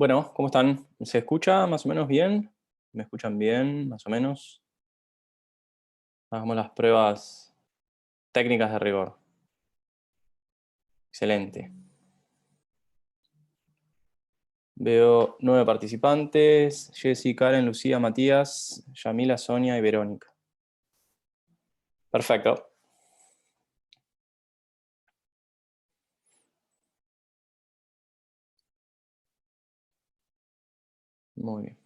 Bueno, ¿cómo están? ¿Se escucha más o menos bien? ¿Me escuchan bien, más o menos? Hagamos las pruebas técnicas de rigor. Excelente. Veo 9 participantes: Jessy, Karen, Lucía, Matías, Yamila, Sonia y Verónica. Perfecto. Muy bien.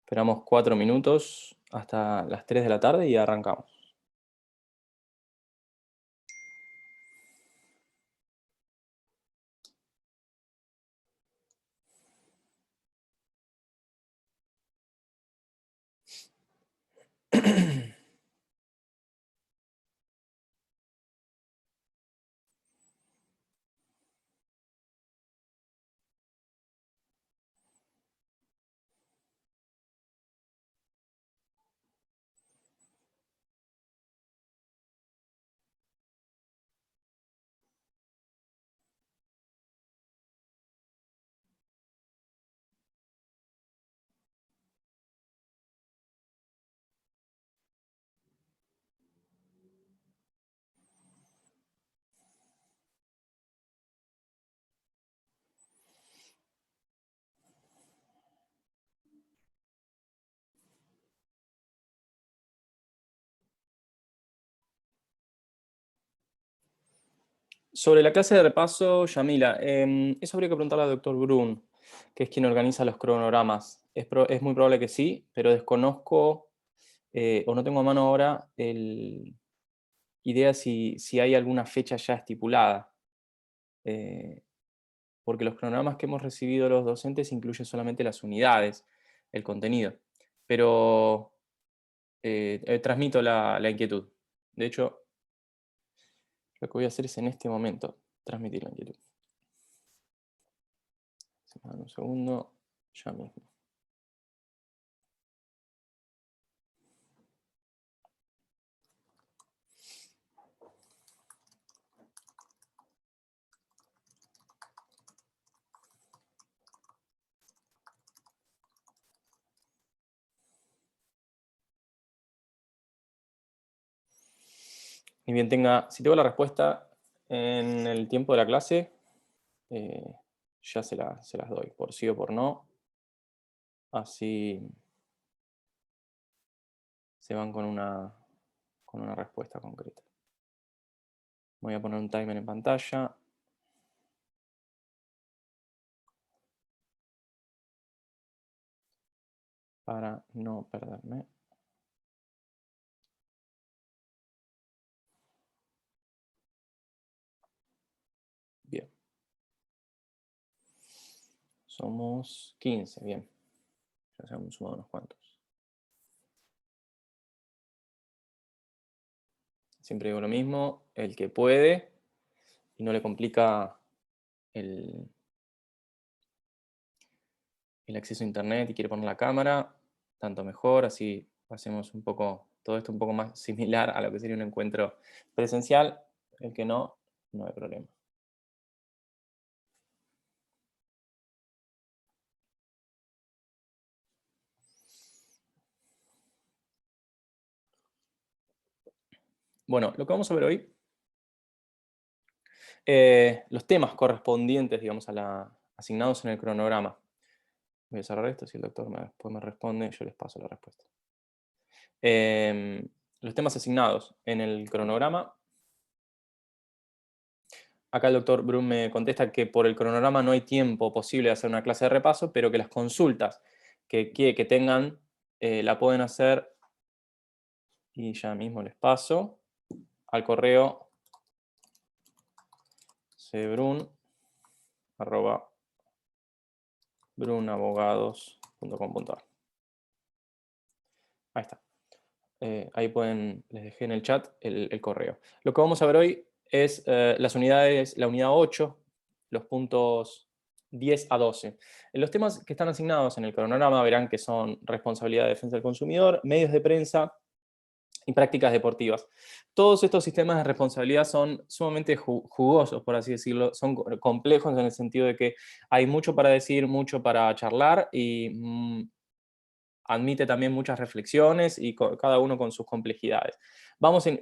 Esperamos 4 minutos hasta las 3 de la tarde y arrancamos. Sobre la clase de repaso, Yamila, eso habría que preguntarle al doctor Brun, que es quien organiza los cronogramas. Es muy probable que sí, pero desconozco o no tengo a mano ahora idea si hay alguna fecha ya estipulada. eh, Porque los cronogramas que hemos recibido los docentes incluyen solamente las unidades, el contenido. Pero transmito la inquietud. De hecho, lo que voy a hacer es en este momento transmitir la inquietud. Si me dan un segundo, ya mismo. Ni bien si tengo la respuesta en el tiempo de la clase, eh, ya se las doy, por sí o por no. Así se van con una respuesta concreta. Voy a poner un timer en pantalla. Para no perderme. Bien. Somos 15, bien. Ya se han sumado unos cuantos. Siempre digo lo mismo, el que puede y no le complica el acceso a internet y quiere poner la cámara, tanto mejor, así hacemos un poco, todo esto un poco más similar a lo que sería un encuentro presencial. El que no, no hay problema. Bueno, lo que vamos a ver hoy, los temas correspondientes, digamos, asignados en el cronograma. Voy a cerrar esto, si el doctor después me responde, yo les paso la respuesta. Los temas asignados en el cronograma. Acá el doctor Brum me contesta que por el cronograma no hay tiempo posible de hacer una clase de repaso, pero que las consultas que tengan la pueden hacer, y ya mismo les paso, al correo cbrun@brunabogados.com.ar. Ahí está. Ahí les dejé en el chat el correo. Lo que vamos a ver hoy es las unidades, la unidad 8, los puntos 10 a 12. En los temas que están asignados en el cronograma verán que son responsabilidad de defensa del consumidor, medios de prensa, y prácticas deportivas. Todos estos sistemas de responsabilidad son sumamente jugosos, por así decirlo, son complejos en el sentido de que hay mucho para decir, mucho para charlar y admite también muchas reflexiones y cada uno con sus complejidades.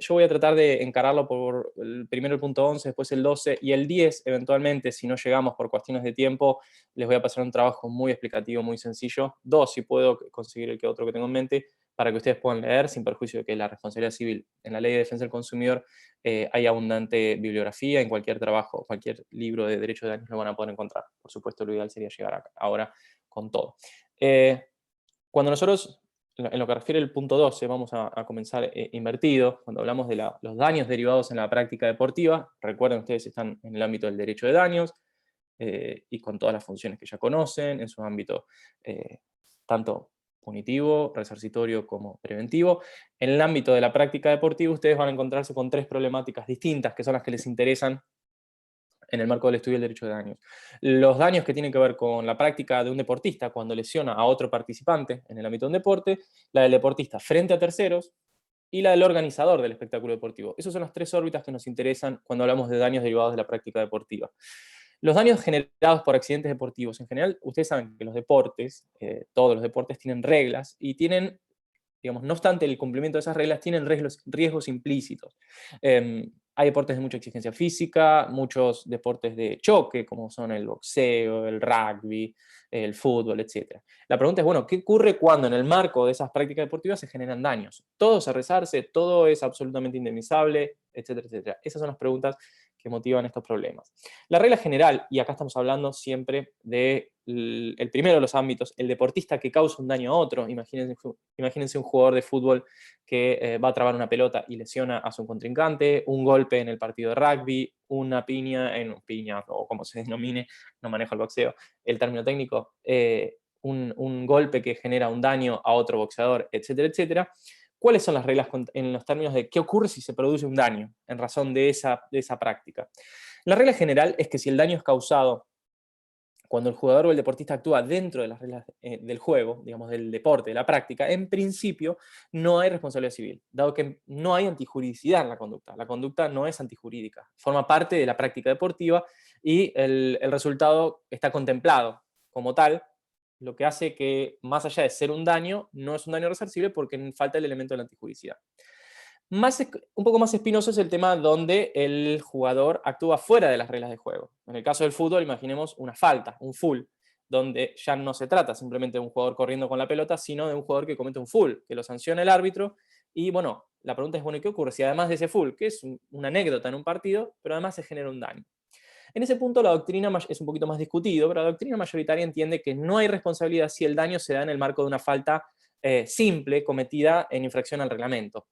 Yo voy a tratar de encararlo por primero el punto 11, después el 12 y el 10, eventualmente, si no llegamos por cuestiones de tiempo, les voy a pasar un trabajo muy explicativo, muy sencillo. Dos, si puedo conseguir el que otro que tengo en mente, para que ustedes puedan leer, sin perjuicio de que la responsabilidad civil en la Ley de Defensa del Consumidor hay abundante bibliografía, en cualquier trabajo, cualquier libro de derecho de daños lo van a poder encontrar. Por supuesto, lo ideal sería llegar ahora con todo. Cuando nosotros, en lo que refiere al punto 12, vamos a comenzar invertido, cuando hablamos de los daños derivados en la práctica deportiva, recuerden ustedes están en el ámbito del derecho de daños y con todas las funciones que ya conocen, en su ámbito tanto punitivo, resarcitorio como preventivo. En el ámbito de la práctica deportiva ustedes van a encontrarse con tres problemáticas distintas, que son las que les interesan en el marco del estudio del derecho de daños. Los daños que tienen que ver con la práctica de un deportista cuando lesiona a otro participante en el ámbito de un deporte, la del deportista frente a terceros y la del organizador del espectáculo deportivo. Esas son las tres órbitas que nos interesan cuando hablamos de daños derivados de la práctica deportiva. Los daños generados por accidentes deportivos, en general, ustedes saben que los deportes, todos los deportes tienen reglas y tienen, digamos, no obstante el cumplimiento de esas reglas, tienen riesgos implícitos. Hay deportes de mucha exigencia física, muchos deportes de choque, como son el boxeo, el rugby, el fútbol, etc. La pregunta es, bueno, ¿qué ocurre cuando en el marco de esas prácticas deportivas se generan daños? ¿Todo se resarce? ¿Todo es absolutamente indemnizable? Etcétera, etcétera. Esas son las preguntas que motivan estos problemas. La regla general, y acá estamos hablando siempre del primero de los ámbitos, el deportista que causa un daño a otro. Imagínense un jugador de fútbol que va a trabar una pelota y lesiona a su contrincante, un golpe en el partido de rugby, una piña, o como se denomine, no manejo el boxeo, el término técnico, un golpe que genera un daño a otro boxeador, etcétera, etcétera. ¿Cuáles son las reglas en los términos de qué ocurre si se produce un daño en razón de esa práctica? La regla general es que si el daño es causado cuando el jugador o el deportista actúa dentro de las reglas del juego, digamos, del deporte, de la práctica, en principio no hay responsabilidad civil, dado que no hay antijuridicidad en la conducta. La conducta no es antijurídica, forma parte de la práctica deportiva y el resultado está contemplado como tal, lo que hace que, más allá de ser un daño, no es un daño resarcible porque falta el elemento de la antijuridicidad. Un poco más espinoso es el tema donde el jugador actúa fuera de las reglas de juego. En el caso del fútbol, imaginemos una falta, un full, donde ya no se trata simplemente de un jugador corriendo con la pelota, sino de un jugador que comete un full, que lo sanciona el árbitro. Y bueno, la pregunta es, bueno, ¿qué ocurre si además de ese full, que es una anécdota en un partido, pero además se genera un daño? En ese punto la doctrina es un poquito más discutido, pero la doctrina mayoritaria entiende que no hay responsabilidad si el daño se da en el marco de una falta simple cometida en infracción al reglamento,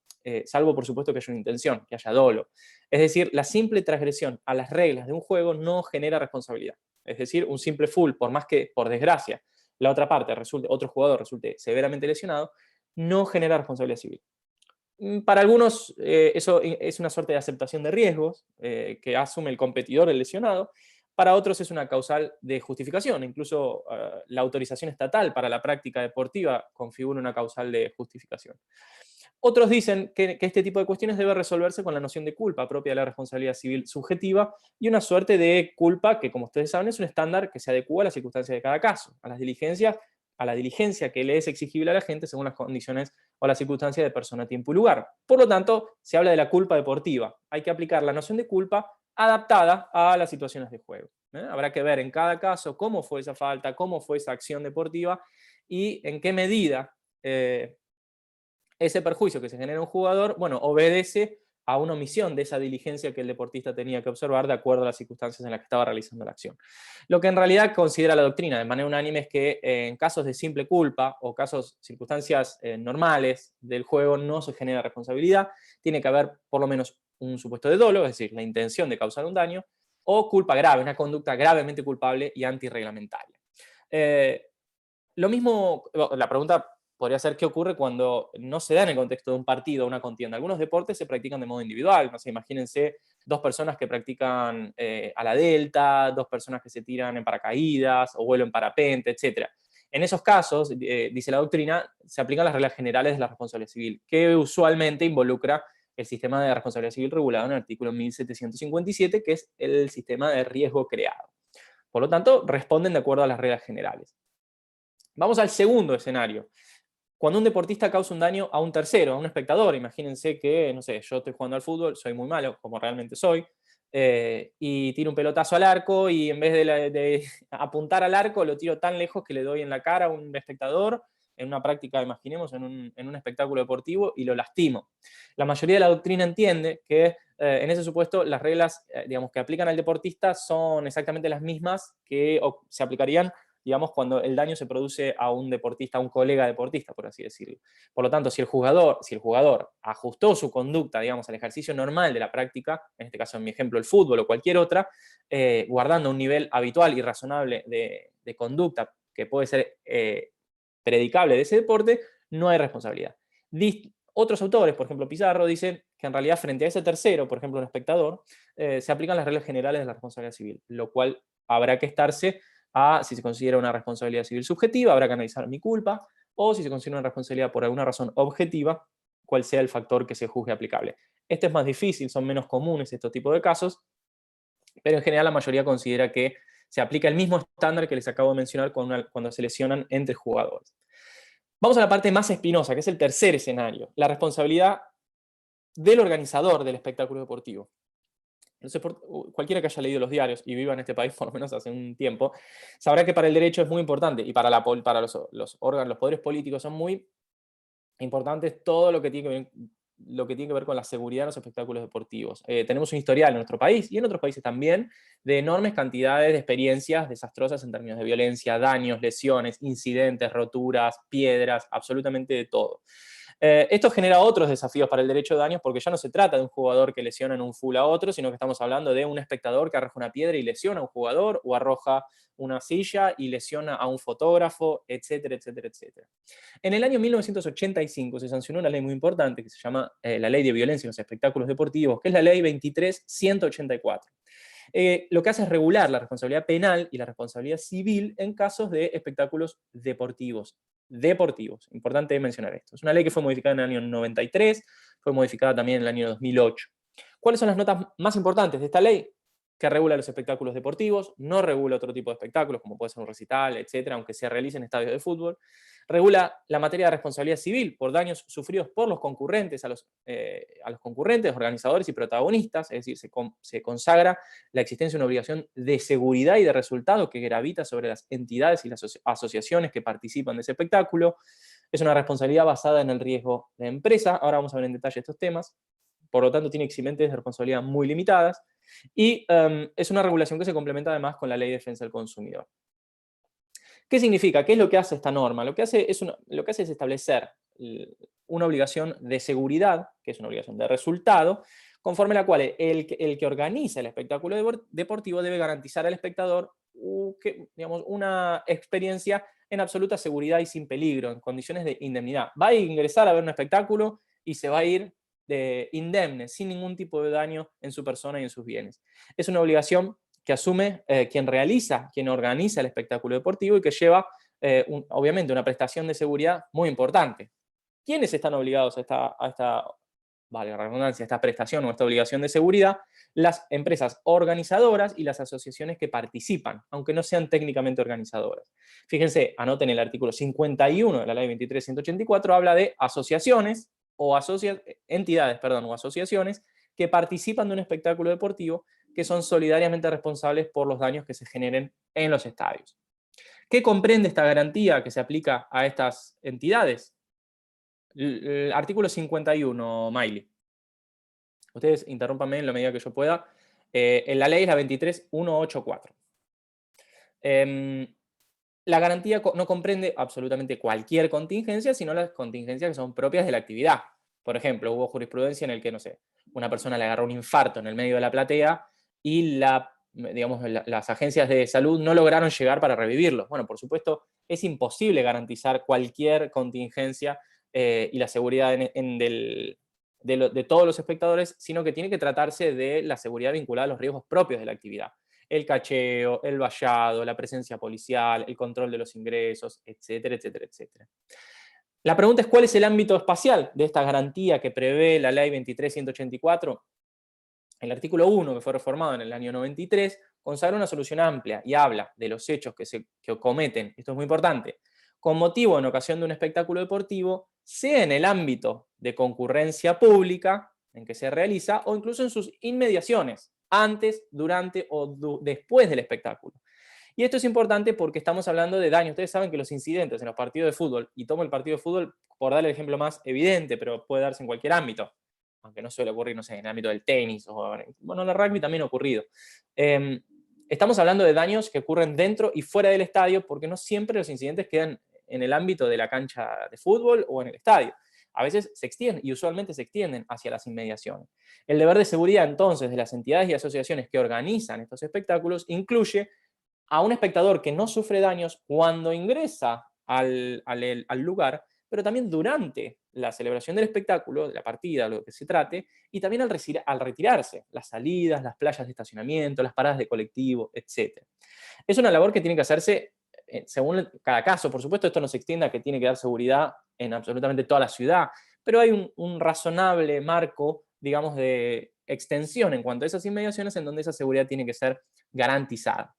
salvo por supuesto que haya una intención, que haya dolo. Es decir, la simple transgresión a las reglas de un juego no genera responsabilidad. Es decir, un simple full, por más que, por desgracia, la otra parte otro jugador resulte severamente lesionado, no genera responsabilidad civil. Para algunos eso es una suerte de aceptación de riesgos que asume el competidor, el lesionado. Para otros es una causal de justificación. Incluso la autorización estatal para la práctica deportiva configura una causal de justificación. Otros dicen que este tipo de cuestiones debe resolverse con la noción de culpa propia de la responsabilidad civil subjetiva y una suerte de culpa que, como ustedes saben, es un estándar que se adecua a las circunstancias de cada caso, a la diligencia que le es exigible a la gente según las condiciones o las circunstancias de persona, tiempo y lugar. Por lo tanto, se habla de la culpa deportiva. Hay que aplicar la noción de culpa adaptada a las situaciones de juego. Habrá que ver en cada caso cómo fue esa falta, cómo fue esa acción deportiva y en qué medida ese perjuicio que se genera en un jugador, bueno, obedece a una omisión de esa diligencia que el deportista tenía que observar de acuerdo a las circunstancias en las que estaba realizando la acción. Lo que en realidad considera la doctrina de manera unánime es que en casos de simple culpa o circunstancias normales del juego no se genera responsabilidad, tiene que haber por lo menos un supuesto de dolo, es decir, la intención de causar un daño, o culpa grave, una conducta gravemente culpable y antirreglamentaria. Lo mismo, la pregunta podría ser qué ocurre cuando no se da en el contexto de un partido o una contienda. Algunos deportes se practican de modo individual, no sé, imagínense dos personas que practican a la delta, dos personas que se tiran en paracaídas o vuelo en parapente, etc. En esos casos, dice la doctrina, se aplican las reglas generales de la responsabilidad civil, que usualmente involucra el sistema de responsabilidad civil regulado en el artículo 1757, que es el sistema de riesgo creado. Por lo tanto, responden de acuerdo a las reglas generales. Vamos al segundo escenario. Cuando un deportista causa un daño a un tercero, a un espectador, imagínense que, no sé, yo estoy jugando al fútbol, soy muy malo, como realmente soy, y tiro un pelotazo al arco y en vez de apuntar al arco lo tiro tan lejos que le doy en la cara a un espectador, en una práctica, imaginemos, en un espectáculo deportivo, y lo lastimo. La mayoría de la doctrina entiende que en ese supuesto las reglas, digamos, que aplican al deportista son exactamente las mismas que se aplicarían, digamos, cuando el daño se produce a un deportista, a un colega deportista, por así decirlo. Por lo tanto, si el jugador ajustó su conducta, digamos, al ejercicio normal de la práctica, en este caso en mi ejemplo el fútbol o cualquier otra, guardando un nivel habitual y razonable de conducta que puede ser predicable de ese deporte, no hay responsabilidad. Otros autores, por ejemplo Pizarro, dicen que en realidad frente a ese tercero, por ejemplo un espectador, se aplican las reglas generales de la responsabilidad civil, lo cual habrá que estarse a si se considera una responsabilidad civil subjetiva, habrá que analizar mi culpa, o si se considera una responsabilidad por alguna razón objetiva, cuál sea el factor que se juzgue aplicable. Este es más difícil, son menos comunes estos tipos de casos, pero en general la mayoría considera que se aplica el mismo estándar que les acabo de mencionar cuando se lesionan entre jugadores. Vamos a la parte más espinosa, que es el tercer escenario, la responsabilidad del organizador del espectáculo deportivo. Entonces, cualquiera que haya leído los diarios y viva en este país por lo menos hace un tiempo, sabrá que para el derecho es muy importante, y para los órganos, los poderes políticos son muy importantes todo lo que tiene que ver con la seguridad de los espectáculos deportivos. Tenemos un historial en nuestro país y en otros países también de enormes cantidades de experiencias desastrosas en términos de violencia, daños, lesiones, incidentes, roturas, piedras, absolutamente de todo. Esto genera otros desafíos para el derecho de daños, porque ya no se trata de un jugador que lesiona en un full a otro, sino que estamos hablando de un espectador que arroja una piedra y lesiona a un jugador, o arroja una silla y lesiona a un fotógrafo, etcétera, etcétera, etcétera. En el año 1985 se sancionó una ley muy importante que se llama la Ley de Violencia en los Espectáculos Deportivos, que es la Ley 23.184. Lo que hace es regular la responsabilidad penal y la responsabilidad civil en casos de espectáculos deportivos. Deportivos, importante mencionar esto. Es una ley que fue modificada en el año 93, fue modificada también en el año 2008. ¿Cuáles son las notas más importantes de esta ley? Que regula los espectáculos deportivos, no regula otro tipo de espectáculos, como puede ser un recital, etcétera, aunque se realice en estadios de fútbol. Regula la materia de responsabilidad civil por daños sufridos por los concurrentes, a los concurrentes, organizadores y protagonistas, es decir, se consagra la existencia de una obligación de seguridad y de resultado que gravita sobre las entidades y las asociaciones que participan de ese espectáculo. Es una responsabilidad basada en el riesgo de empresa. Ahora vamos a ver en detalle estos temas. Por lo tanto, tiene eximentes de responsabilidad muy limitadas. Y es una regulación que se complementa además con la Ley de Defensa del Consumidor. ¿Qué significa? ¿Qué es lo que hace esta norma? Lo que hace es establecer una obligación de seguridad, que es una obligación de resultado, conforme la cual el que organiza el espectáculo deportivo debe garantizar al espectador una experiencia en absoluta seguridad y sin peligro, en condiciones de indemnidad. Va a ingresar a ver un espectáculo y se va a ir indemne, sin ningún tipo de daño en su persona y en sus bienes. Es una obligación que asume quien organiza el espectáculo deportivo y que lleva, obviamente, una prestación de seguridad muy importante. ¿Quiénes están obligados a esta, vale la redundancia, esta prestación o esta obligación de seguridad? Las empresas organizadoras y las asociaciones que participan, aunque no sean técnicamente organizadoras. Fíjense, anoten el artículo 51 de la Ley 23.184, habla de asociaciones o entidades o asociaciones que participan de un espectáculo deportivo, que son solidariamente responsables por los daños que se generen en los estadios. ¿Qué comprende esta garantía que se aplica a estas entidades? El artículo 51, Miley. Ustedes interrúmpanme en la medida que yo pueda. En la ley es la 23.184. La garantía no comprende absolutamente cualquier contingencia, sino las contingencias que son propias de la actividad. Por ejemplo, hubo jurisprudencia en el que, no sé, una persona le agarró un infarto en el medio de la platea y las agencias de salud no lograron llegar para revivirlo. Bueno, por supuesto, es imposible garantizar cualquier contingencia y la seguridad de todos los espectadores, sino que tiene que tratarse de la seguridad vinculada a los riesgos propios de la actividad. el cacheo, el vallado, la presencia policial, el control de los ingresos, etcétera, etcétera, etcétera. La pregunta es, ¿cuál es el ámbito espacial de esta garantía que prevé la Ley 23.184? El artículo 1, que fue reformado en el año 93, consagra una solución amplia y habla de los hechos que cometen, esto es muy importante, con motivo en ocasión de un espectáculo deportivo, sea en el ámbito de concurrencia pública en que se realiza o incluso en sus inmediaciones, antes, durante o después del espectáculo. Y esto es importante porque estamos hablando de daño. Ustedes saben que los incidentes en los partidos de fútbol, y tomo el partido de fútbol por darle el ejemplo más evidente, pero puede darse en cualquier ámbito, aunque no suele ocurrir, no sé, en el ámbito del tenis, o bueno, en el rugby también ha ocurrido. Estamos hablando de daños que ocurren dentro y fuera del estadio, porque no siempre los incidentes quedan en el ámbito de la cancha de fútbol o en el estadio. A veces se extienden, y usualmente se extienden hacia las inmediaciones. El deber de seguridad, entonces, de las entidades y asociaciones que organizan estos espectáculos incluye a un espectador que no sufre daños cuando ingresa al lugar, pero también durante la celebración del espectáculo, de la partida, lo que se trate, y también al retirarse, las salidas, las playas de estacionamiento, las paradas de colectivo, etc. Es una labor que tiene que hacerse según cada caso. Por supuesto, esto no se extiende a que tiene que dar seguridad en absolutamente toda la ciudad, pero hay un razonable marco, digamos, de extensión en cuanto a esas inmediaciones en donde esa seguridad tiene que ser garantizada.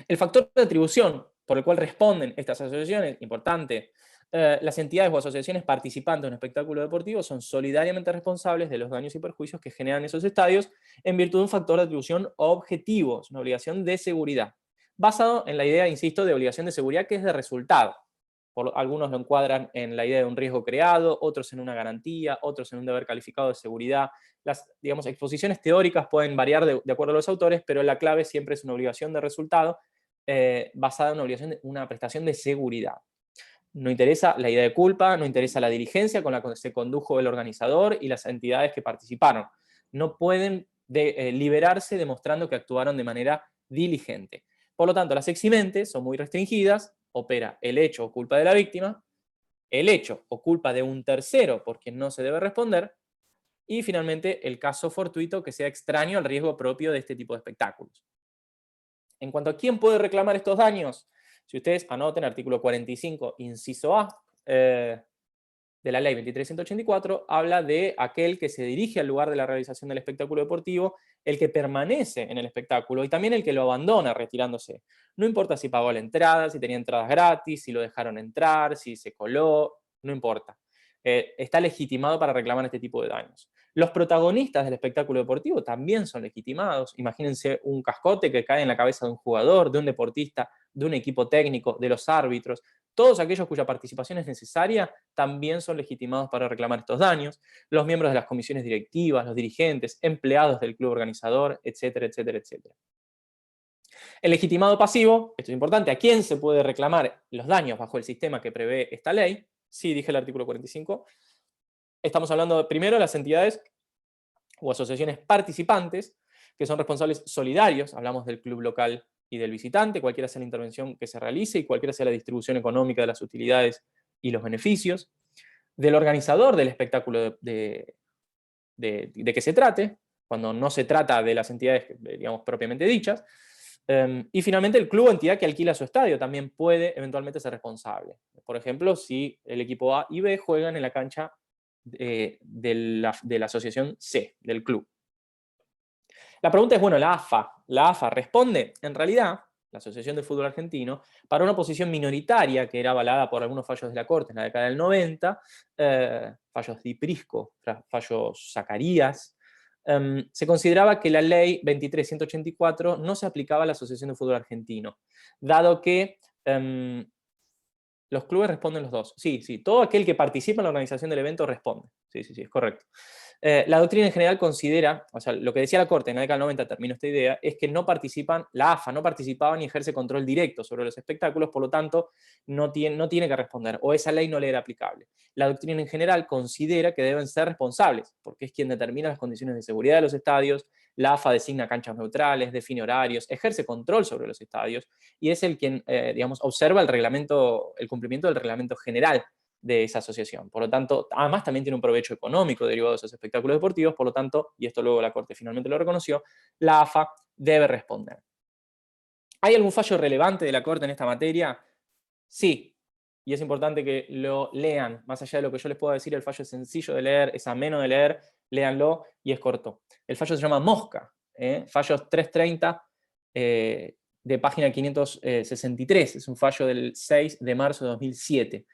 El factor de atribución por el cual responden estas asociaciones, importante, las entidades o asociaciones participantes de un espectáculo deportivo son solidariamente responsables de los daños y perjuicios que generan esos estadios en virtud de un factor de atribución objetivo, es una obligación de seguridad, basado en la idea, insisto, de obligación de seguridad que es de resultado. Algunos lo encuadran en la idea de un riesgo creado, otros en una garantía, otros en un deber calificado de seguridad. Las, digamos, exposiciones teóricas pueden variar de acuerdo a los autores, pero la clave siempre es una obligación de resultado basada en una obligación de una prestación de seguridad. No interesa la idea de culpa, no interesa la diligencia con la que se condujo el organizador y las entidades que participaron. No pueden liberarse demostrando que actuaron de manera diligente. Por lo tanto, las eximentes son muy restringidas, opera el hecho o culpa de la víctima, el hecho o culpa de un tercero por quien no se debe responder, y finalmente el caso fortuito que sea extraño al riesgo propio de este tipo de espectáculos. En cuanto a quién puede reclamar estos daños, si ustedes anoten artículo 45, inciso A, de la ley 23.184, habla de aquel que se dirige al lugar de la realización del espectáculo deportivo, el que permanece en el espectáculo y también el que lo abandona retirándose. No importa si pagó la entrada, si tenía entradas gratis, si lo dejaron entrar, si se coló, no importa. Está legitimado para reclamar este tipo de daños. Los protagonistas del espectáculo deportivo también son legitimados. Imagínense un cascote que cae en la cabeza de un jugador, de un deportista, de un equipo técnico, de los árbitros. Todos aquellos cuya participación es necesaria también son legitimados para reclamar estos daños. Los miembros de las comisiones directivas, los dirigentes, empleados del club organizador, etcétera, etcétera, etcétera. El legitimado pasivo, esto es importante, ¿a quién se puede reclamar los daños bajo el sistema que prevé esta ley? Sí, dije el artículo 45. Estamos hablando primero de las entidades o asociaciones participantes, que son responsables solidarios, hablamos del club local y del visitante, cualquiera sea la intervención que se realice y cualquiera sea la distribución económica de las utilidades y los beneficios, del organizador del espectáculo de que se trate, cuando no se trata de las entidades, digamos, propiamente dichas, y finalmente el club o entidad que alquila su estadio también puede eventualmente ser responsable. Por ejemplo, si el equipo A y B juegan en la cancha de la asociación C, del club. La pregunta es, bueno, ¿la AFA responde? En realidad, la Asociación de Fútbol Argentino, para una posición minoritaria que era avalada por algunos fallos de la Corte en la década del 90, fallos Di Prisco, fallos Zacarías, se consideraba que la ley 23.184 no se aplicaba a la Asociación de Fútbol Argentino, dado que los clubes responden los dos. Sí, sí, todo aquel que participa en la organización del evento responde. Sí, sí, sí, es correcto. La doctrina en general considera, o sea, lo que decía la Corte en la década del 90, termino esta idea, es que no participan, la AFA no participaba ni ejerce control directo sobre los espectáculos, por lo tanto, no tiene que responder, o esa ley no le era aplicable. La doctrina en general considera que deben ser responsables, porque es quien determina las condiciones de seguridad de los estadios, la AFA designa canchas neutrales, define horarios, ejerce control sobre los estadios, y es el quien, digamos, observa el cumplimiento del reglamento general de esa asociación. Por lo tanto, además también tiene un provecho económico derivado de esos espectáculos deportivos, por lo tanto, y esto luego la Corte finalmente lo reconoció, la AFA debe responder. ¿Hay algún fallo relevante de la Corte en esta materia? Sí, y es importante que lo lean. Más allá de lo que yo les pueda decir, el fallo es sencillo de leer, es ameno de leer, léanlo y es corto. El fallo se llama Mosca, fallos 330 de página 563, es un fallo del 6 de marzo de 2007.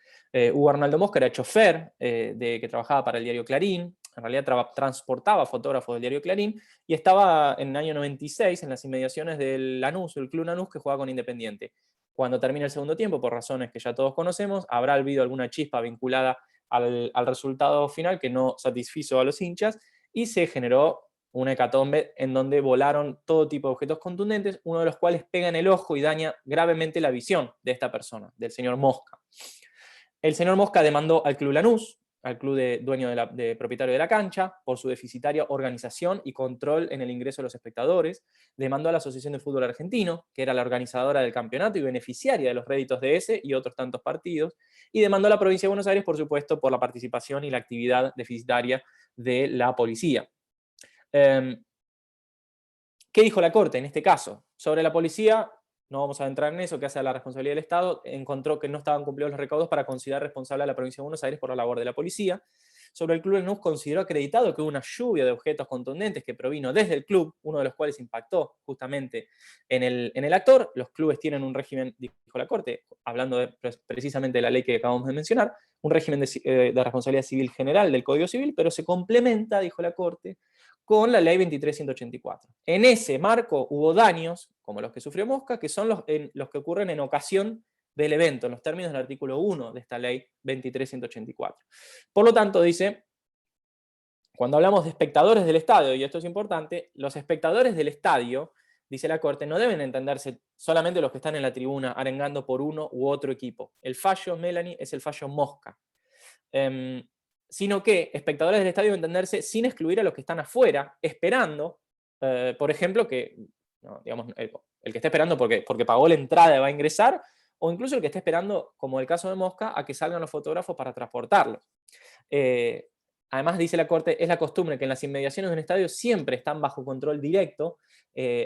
Hugo Arnaldo Mosca era chofer que trabajaba para el diario Clarín, en realidad transportaba fotógrafos del diario Clarín, y estaba en el año 96 en las inmediaciones del Lanús, el Club Lanús, que jugaba con Independiente. Cuando termine el segundo tiempo, por razones que ya todos conocemos, habrá habido alguna chispa vinculada al resultado final que no satisfizo a los hinchas, y se generó una hecatombe en donde volaron todo tipo de objetos contundentes, uno de los cuales pega en el ojo y daña gravemente la visión de esta persona, del señor Mosca. El señor Mosca demandó al Club Lanús, al club dueño de propietario de la cancha, por su deficitaria organización y control en el ingreso de los espectadores. Demandó a la Asociación de Fútbol Argentino, que era la organizadora del campeonato y beneficiaria de los réditos de ese y otros tantos partidos. Y demandó a la provincia de Buenos Aires, por supuesto, por la participación y la actividad deficitaria de la policía. ¿Qué dijo la Corte en este caso? Sobre la policía, no vamos a entrar en eso, que hace a la responsabilidad del Estado, encontró que no estaban cumplidos los recaudos para considerar responsable a la provincia de Buenos Aires por la labor de la policía. Sobre el Club Lanús consideró acreditado que hubo una lluvia de objetos contundentes que provino desde el club, uno de los cuales impactó justamente en el actor. Los clubes tienen un régimen, dijo la Corte, hablando precisamente de la ley que acabamos de mencionar, un régimen de responsabilidad civil general del Código Civil, pero se complementa, dijo la Corte, con la ley 23.184. En ese marco hubo daños, como los que sufrió Mosca, que son los que ocurren en ocasión del evento, en los términos del artículo 1 de esta ley 23.184. Por lo tanto, dice, cuando hablamos de espectadores del estadio, y esto es importante, los espectadores del estadio, dice la Corte, no deben entenderse solamente los que están en la tribuna arengando por uno u otro equipo. El fallo, Melanie, es el fallo Mosca. Sino que espectadores del estadio deben entenderse sin excluir a los que están afuera, esperando, por ejemplo, que, no, digamos, el que está esperando porque pagó la entrada y va a ingresar, o incluso el que está esperando, como el caso de Mosca, a que salgan los fotógrafos para transportarlos. Además, dice la Corte, es la costumbre que en las inmediaciones de un estadio siempre están bajo control directo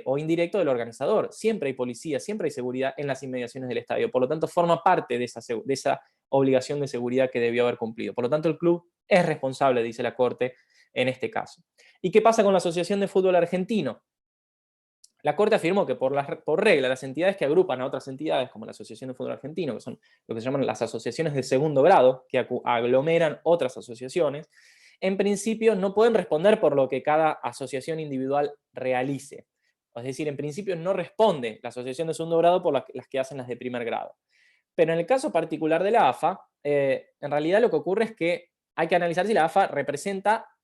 o indirecto del organizador. Siempre hay policía, siempre hay seguridad en las inmediaciones del estadio. Por lo tanto, forma parte de esa obligación de seguridad que debió haber cumplido. Por lo tanto, el club es responsable, dice la Corte, en este caso. ¿Y qué pasa con la Asociación de Fútbol Argentino? La Corte afirmó que por regla las entidades que agrupan a otras entidades, como la Asociación de Fútbol Argentino, que son lo que se llaman las asociaciones de segundo grado, que aglomeran otras asociaciones, en principio no pueden responder por lo que cada asociación individual realice. Es decir, en principio no responde la asociación de segundo grado por las que hacen las de primer grado. Pero en el caso particular de la AFA, en realidad lo que ocurre es que hay que analizar si la AFA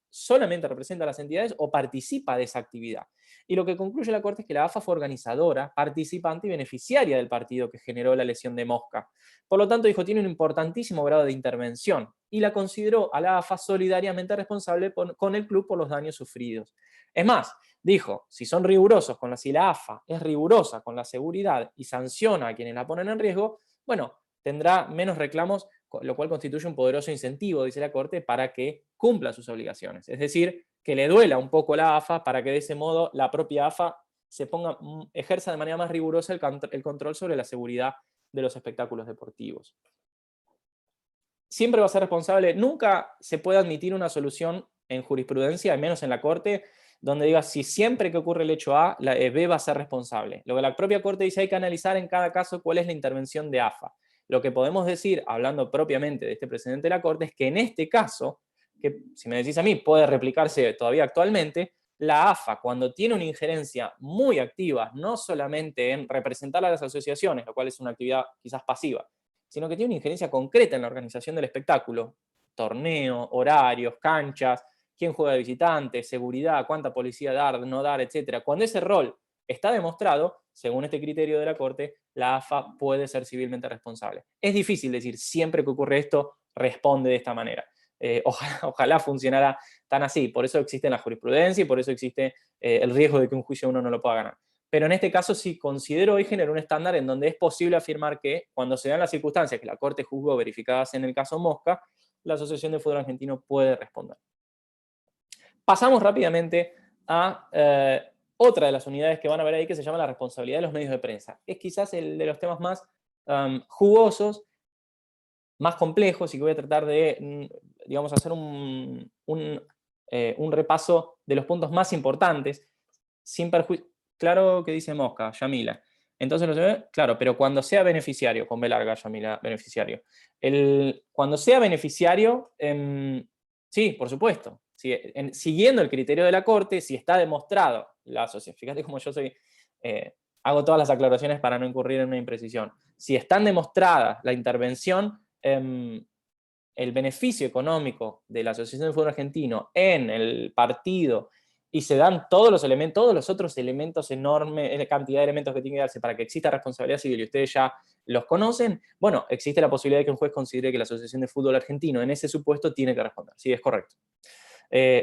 solamente representa a las entidades o participa de esa actividad. Y lo que concluye la Corte es que la AFA fue organizadora, participante y beneficiaria del partido que generó la lesión de Mosca. Por lo tanto, dijo, tiene un importantísimo grado de intervención y la consideró a la AFA solidariamente responsable con el club por los daños sufridos. Es más, dijo, si la AFA es rigurosa con la seguridad y sanciona a quienes la ponen en riesgo, bueno, tendrá menos reclamos, lo cual constituye un poderoso incentivo, dice la Corte, para que cumpla sus obligaciones. Es decir, que le duela un poco la AFA para que de ese modo la propia AFA ejerza de manera más rigurosa el control sobre la seguridad de los espectáculos deportivos. Siempre va a ser responsable, nunca se puede admitir una solución en jurisprudencia, al menos en la Corte, donde diga si siempre que ocurre el hecho A, la B va a ser responsable. Lo que la propia Corte dice, hay que analizar en cada caso cuál es la intervención de AFA. Lo que podemos decir, hablando propiamente de este precedente de la Corte, es que en este caso, que si me decís a mí puede replicarse todavía actualmente, la AFA, cuando tiene una injerencia muy activa, no solamente en representar a las asociaciones, lo cual es una actividad quizás pasiva, sino que tiene una injerencia concreta en la organización del espectáculo, torneo, horarios, canchas, quién juega de visitante, seguridad, cuánta policía dar, no dar, etc. Cuando ese rol está demostrado, según este criterio de la Corte, la AFA puede ser civilmente responsable. Es difícil decir siempre que ocurre esto, responde de esta manera. Ojalá funcionara tan así, por eso existe la jurisprudencia y por eso existe el riesgo de que un juicio uno no lo pueda ganar. pero en este caso sí considero hoy generar un estándar en donde es posible afirmar que cuando se dan las circunstancias que la Corte juzgó verificadas en el caso Mosca, la Asociación de Fútbol Argentino puede responder. Pasamos rápidamente a otra de las unidades que van a ver ahí, que se llama la responsabilidad de los medios de prensa. Es quizás el de los temas más jugosos, más complejos, y que voy a tratar de, digamos, hacer un repaso de los puntos más importantes, sin perjuicio. Claro que dice Mosca, Yamila. Entonces, claro, pero cuando sea beneficiario, con B larga, Yamila, beneficiario. Cuando sea beneficiario, sí, por supuesto. Siguiendo el criterio de la Corte, si está demostrado la asociación, fíjate cómo yo soy, hago todas las aclaraciones para no incurrir en una imprecisión. Si están demostradas la intervención, el beneficio económico de la Asociación de Fútbol Argentino en el partido, y se dan todos los elementos, todos los otros elementos, enorme cantidad de elementos que tiene que darse para que exista responsabilidad civil, y ustedes ya los conocen, bueno, existe la posibilidad de que un juez considere que la Asociación de Fútbol Argentino en ese supuesto tiene que responder. Sí, es correcto.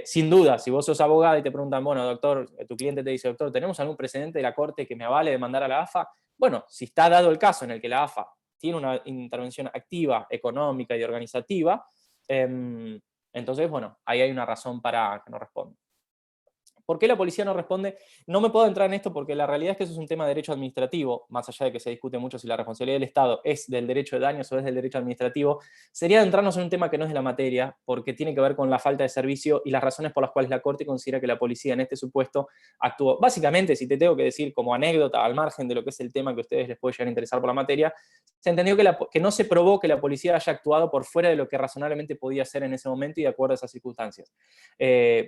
Sin duda, si vos sos abogado y te preguntan, bueno, doctor, tu cliente te dice, doctor, ¿tenemos algún precedente de la Corte que me avale demandar a la AFA? Bueno, si está dado el caso en el que la AFA tiene una intervención activa, económica y organizativa, entonces, bueno, ahí hay una razón para que no responda. ¿Por qué la policía no responde? No me puedo entrar en esto porque la realidad es que eso es un tema de derecho administrativo, más allá de que se discute mucho si la responsabilidad del Estado es del derecho de daños o es del derecho administrativo. Sería entrarnos en un tema que no es de la materia, porque tiene que ver con la falta de servicio y las razones por las cuales la Corte considera que la policía en este supuesto actuó. Básicamente, si te tengo que decir como anécdota, al margen de lo que es el tema que a ustedes les puede llegar a interesar por la materia, se entendió que no se probó que la policía haya actuado por fuera de lo que razonablemente podía hacer en ese momento y de acuerdo a esas circunstancias.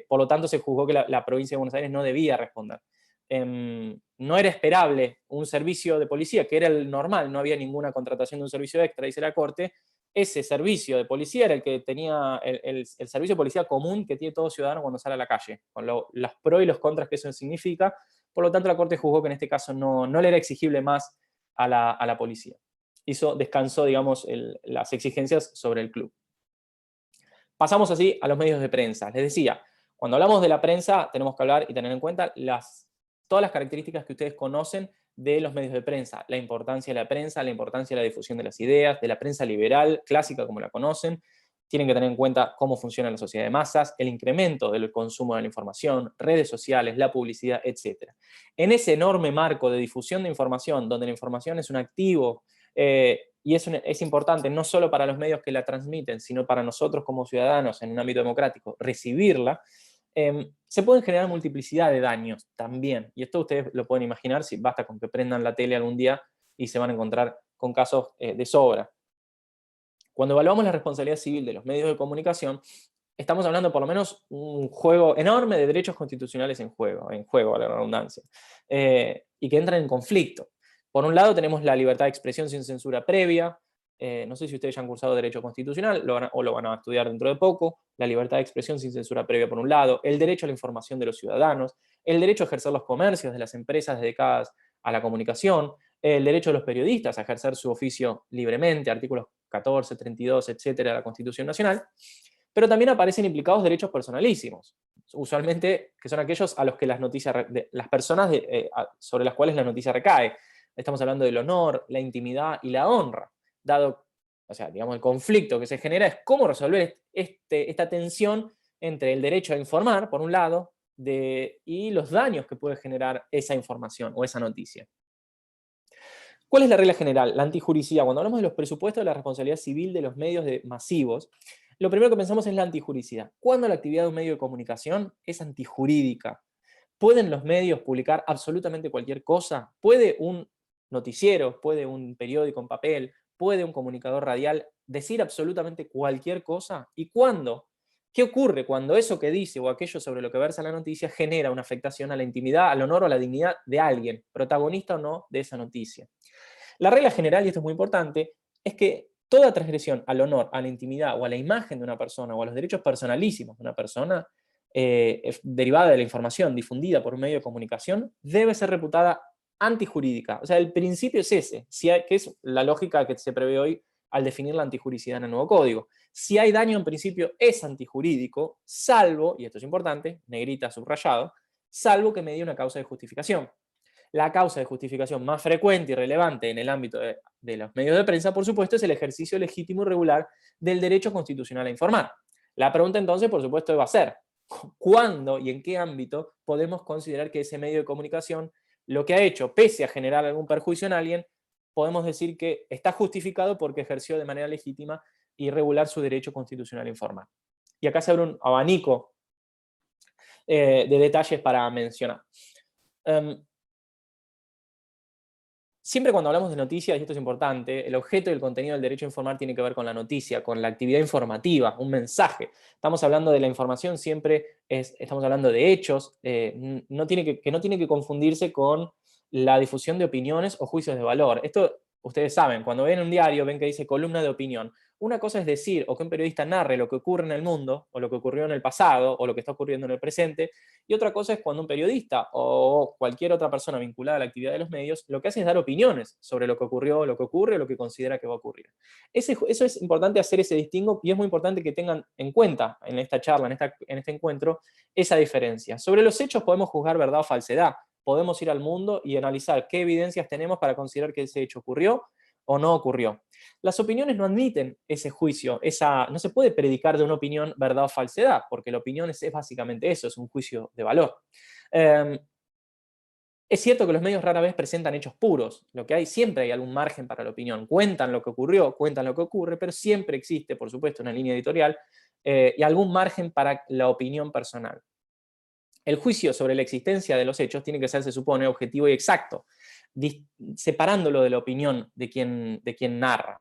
Por lo tanto, se juzgó que la provincia de Buenos Aires no debía responder. No era esperable un servicio de policía, que era el normal, no había ninguna contratación de un servicio extra, dice la Corte. Ese servicio de policía era el que tenía el servicio de policía común que tiene todo ciudadano cuando sale a la calle, con los pros y los contras que eso significa. Por lo tanto, la Corte juzgó que en este caso no le era exigible más a la policía. Descansó, digamos, las exigencias sobre el club. Pasamos así a los medios de prensa. Les decía, cuando hablamos de la prensa, tenemos que hablar y tener en cuenta todas las características que ustedes conocen de los medios de prensa. La importancia de la prensa, la importancia de la difusión de las ideas, de la prensa liberal, clásica como la conocen. Tienen que tener en cuenta cómo funciona la sociedad de masas, el incremento del consumo de la información, redes sociales, la publicidad, etc. En ese enorme marco de difusión de información, donde la información es un activo, y es importante no solo para los medios que la transmiten, sino para nosotros como ciudadanos en un ámbito democrático, recibirla, se pueden generar multiplicidad de daños también. Y esto ustedes lo pueden imaginar, si basta con que prendan la tele algún día y se van a encontrar con casos de sobra. Cuando evaluamos la responsabilidad civil de los medios de comunicación, estamos hablando por lo menos un juego enorme de derechos constitucionales en juego a la redundancia, y que entran en conflicto. Por un lado tenemos la libertad de expresión sin censura previa, no sé si ustedes ya han cursado Derecho Constitucional o lo van a estudiar dentro de poco, la libertad de expresión sin censura previa por un lado, el derecho a la información de los ciudadanos, el derecho a ejercer los comercios de las empresas dedicadas a la comunicación, el derecho de los periodistas a ejercer su oficio libremente, artículos 14, 32, etcétera, de la Constitución Nacional, pero también aparecen implicados derechos personalísimos, usualmente que son aquellos a los que las personas sobre las cuales la noticia recae. Estamos hablando del honor, la intimidad y la honra, dado, o sea, digamos, el conflicto que se genera es cómo resolver esta tensión entre el derecho a informar, por un lado, y los daños que puede generar esa información o esa noticia. ¿Cuál es la regla general? La antijuricidad. Cuando hablamos de los presupuestos de la responsabilidad civil de los medios masivos, lo primero que pensamos es la antijuricidad. ¿Cuándo la actividad de un medio de comunicación es antijurídica? ¿Pueden los medios publicar absolutamente cualquier cosa? ¿Puede un noticiero, puede un periódico en papel, puede un comunicador radial decir absolutamente cualquier cosa? ¿Y cuándo? ¿Qué ocurre cuando eso que dice o aquello sobre lo que versa la noticia genera una afectación a la intimidad, al honor o a la dignidad de alguien, protagonista o no de esa noticia? La regla general, y esto es muy importante, es que toda transgresión al honor, a la intimidad o a la imagen de una persona o a los derechos personalísimos de una persona derivada de la información difundida por un medio de comunicación debe ser reputada antijurídica. O sea, el principio es ese, que es la lógica que se prevé hoy al definir la antijuricidad en el nuevo código. Si hay daño en principio es antijurídico, salvo, y esto es importante, negrita subrayado, salvo que medie una causa de justificación. La causa de justificación más frecuente y relevante en el ámbito de los medios de prensa, por supuesto, es el ejercicio legítimo y regular del derecho constitucional a informar. La pregunta entonces, por supuesto, va a ser, ¿cuándo y en qué ámbito podemos considerar que ese medio de comunicación lo que ha hecho, pese a generar algún perjuicio en alguien, podemos decir que está justificado porque ejerció de manera legítima y regular su derecho constitucional a informar? Y acá se abre un abanico de detalles para mencionar. Siempre cuando hablamos de noticias, y esto es importante, el objeto y el contenido del derecho a informar tiene que ver con la noticia, con la actividad informativa, un mensaje. Estamos hablando de la información, estamos hablando de hechos, que no tiene que confundirse con la difusión de opiniones o juicios de valor. Esto ustedes saben, cuando ven un diario, ven que dice columna de opinión. Una cosa es decir, o que un periodista narre lo que ocurre en el mundo, o lo que ocurrió en el pasado, o lo que está ocurriendo en el presente, y otra cosa es cuando un periodista o cualquier otra persona vinculada a la actividad de los medios lo que hace es dar opiniones sobre lo que ocurrió, lo que ocurre o lo que considera que va a ocurrir. Eso es importante hacer ese distingo y es muy importante que tengan en cuenta en esta charla, en este encuentro, esa diferencia. Sobre los hechos podemos juzgar verdad o falsedad. Podemos ir al mundo y analizar qué evidencias tenemos para considerar que ese hecho ocurrió o no ocurrió. Las opiniones no admiten ese juicio, no se puede predicar de una opinión verdad o falsedad, porque la opinión es básicamente eso, es un juicio de valor. Es cierto que los medios rara vez presentan hechos puros, siempre hay algún margen para la opinión, cuentan lo que ocurrió, cuentan lo que ocurre, pero siempre existe, por supuesto, una línea editorial y algún margen para la opinión personal. El juicio sobre la existencia de los hechos tiene que ser, se supone, objetivo y exacto, separándolo de la opinión de quien narra.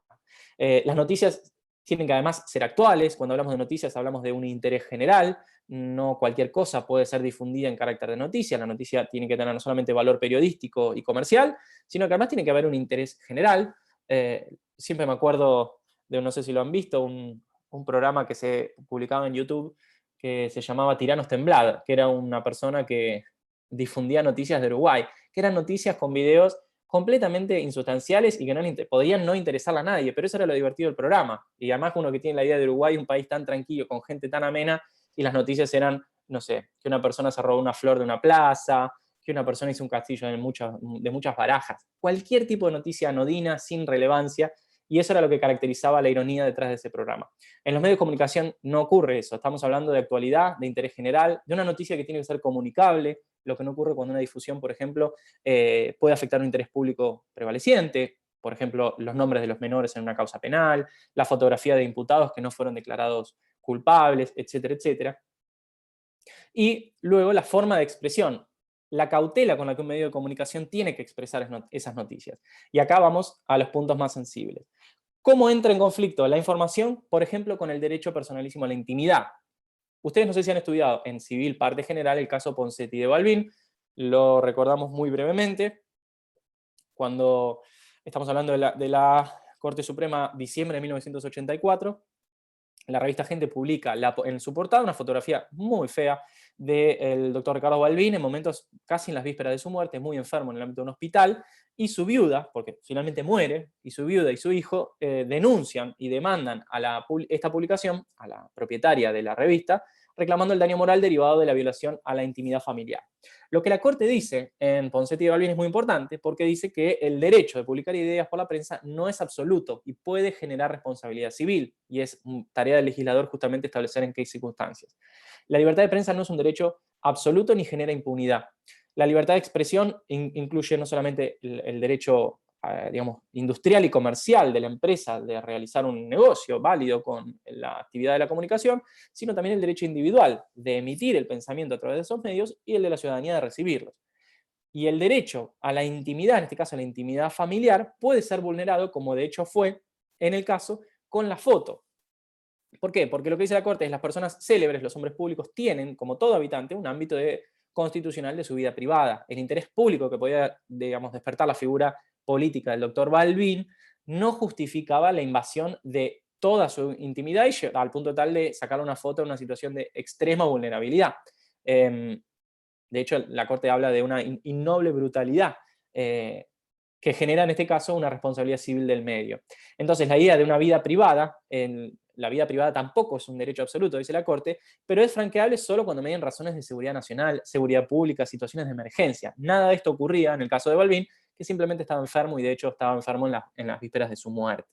Las noticias tienen que además ser actuales. Cuando hablamos de noticias hablamos de un interés general. No cualquier cosa puede ser difundida en carácter de noticia. La noticia tiene que tener no solamente valor periodístico y comercial, sino que además tiene que haber un interés general. Siempre me acuerdo de, no sé si lo han visto, un programa que se publicaba en YouTube que se llamaba Tiranos Temblad, que era una persona que difundía noticias de Uruguay, que eran noticias con videos completamente insustanciales y que podían no interesarle a nadie, pero eso era lo divertido del programa. Y además uno que tiene la idea de Uruguay, un país tan tranquilo, con gente tan amena, y las noticias eran, no sé, que una persona se robó una flor de una plaza, que una persona hizo un castillo de muchas barajas. Cualquier tipo de noticia anodina, sin relevancia, y eso era lo que caracterizaba la ironía detrás de ese programa. En los medios de comunicación no ocurre eso. Estamos hablando de actualidad, de interés general, de una noticia que tiene que ser comunicable, lo que no ocurre cuando una difusión, por ejemplo, puede afectar un interés público prevaleciente, por ejemplo, los nombres de los menores en una causa penal, la fotografía de imputados que no fueron declarados culpables, etcétera, etcétera. Y luego la forma de expresión, la cautela con la que un medio de comunicación tiene que expresar esas noticias. Y acá vamos a los puntos más sensibles. ¿Cómo entra en conflicto la información, por ejemplo, con el derecho personalísimo a la intimidad? Ustedes no sé si han estudiado en civil parte general el caso Ponseti de Balbín, lo recordamos muy brevemente, cuando estamos hablando de la Corte Suprema, diciembre de 1984, la revista Gente publica en su portada una fotografía muy fea del doctor Ricardo Balbín en momentos casi en las vísperas de su muerte, muy enfermo en el ámbito de un hospital, y su viuda, porque finalmente muere, y su viuda y su hijo denuncian y demandan a esta publicación, a la propietaria de la revista, reclamando el daño moral derivado de la violación a la intimidad familiar. Lo que la Corte dice en Ponseti y Balbín es muy importante porque dice que el derecho de publicar ideas por la prensa no es absoluto y puede generar responsabilidad civil, y es tarea del legislador justamente establecer en qué circunstancias. La libertad de prensa no es un derecho absoluto ni genera impunidad. La libertad de expresión incluye no solamente el derecho digamos, industrial y comercial de la empresa de realizar un negocio válido con la actividad de la comunicación, sino también el derecho individual de emitir el pensamiento a través de esos medios y el de la ciudadanía de recibirlos. Y el derecho a la intimidad, en este caso a la intimidad familiar, puede ser vulnerado, como de hecho fue en el caso con la foto. ¿Por qué? Porque lo que dice la Corte es que las personas célebres, los hombres públicos, tienen, como todo habitante, un ámbito constitucional de su vida privada. El interés público que podía, digamos, despertar la figura política del doctor Balbín no justificaba la invasión de toda su intimidad y al punto tal de sacar una foto en una situación de extrema vulnerabilidad. De hecho, la Corte habla de una innoble brutalidad que genera en este caso una responsabilidad civil del medio. Entonces la idea de una vida privada, la vida privada tampoco es un derecho absoluto, dice la Corte, pero es franqueable solo cuando median razones de seguridad nacional, seguridad pública, situaciones de emergencia. Nada de esto ocurría en el caso de Balbín, que simplemente estaba enfermo y de hecho estaba enfermo en las vísperas de su muerte.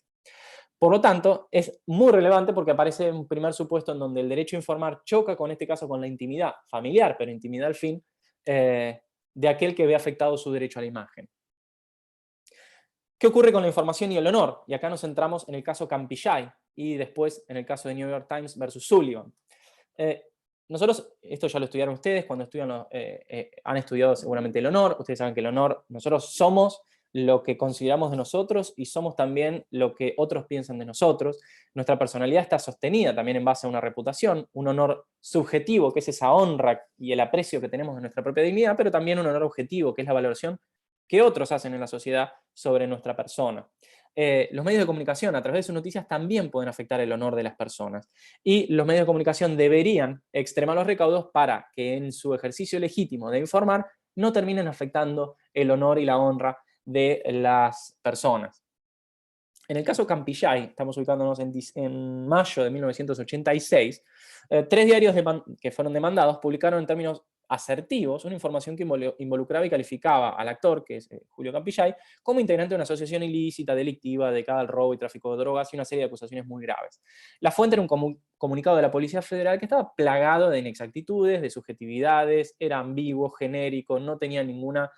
Por lo tanto, es muy relevante porque aparece un primer supuesto en donde el derecho a informar choca con este caso con la intimidad familiar, pero intimidad al fin, de aquel que ve afectado su derecho a la imagen. ¿Qué ocurre con la información y el honor? Y acá nos centramos en el caso Campillay y después en el caso de New York Times versus Sullivan. Nosotros, esto ya lo estudiaron ustedes, cuando estudian, han estudiado seguramente el honor, ustedes saben que el honor, nosotros somos lo que consideramos de nosotros y somos también lo que otros piensan de nosotros. Nuestra personalidad está sostenida también en base a una reputación, un honor subjetivo, que es esa honra y el aprecio que tenemos de nuestra propia dignidad, pero también un honor objetivo, que es la valoración que otros hacen en la sociedad sobre nuestra persona. Los medios de comunicación, a través de sus noticias, también pueden afectar el honor de las personas. Y los medios de comunicación deberían extremar los recaudos para que en su ejercicio legítimo de informar no terminen afectando el honor y la honra de las personas. En el caso Campillay, estamos ubicándonos en mayo de 1986, 3 diarios que fueron demandados publicaron en términos asertivos una información que involucraba y calificaba al actor, que es Julio Campillay, como integrante de una asociación ilícita, delictiva, dedicada al robo y tráfico de drogas y una serie de acusaciones muy graves. La fuente era un comunicado de la Policía Federal que estaba plagado de inexactitudes, de subjetividades, era ambiguo, genérico, no tenía ninguna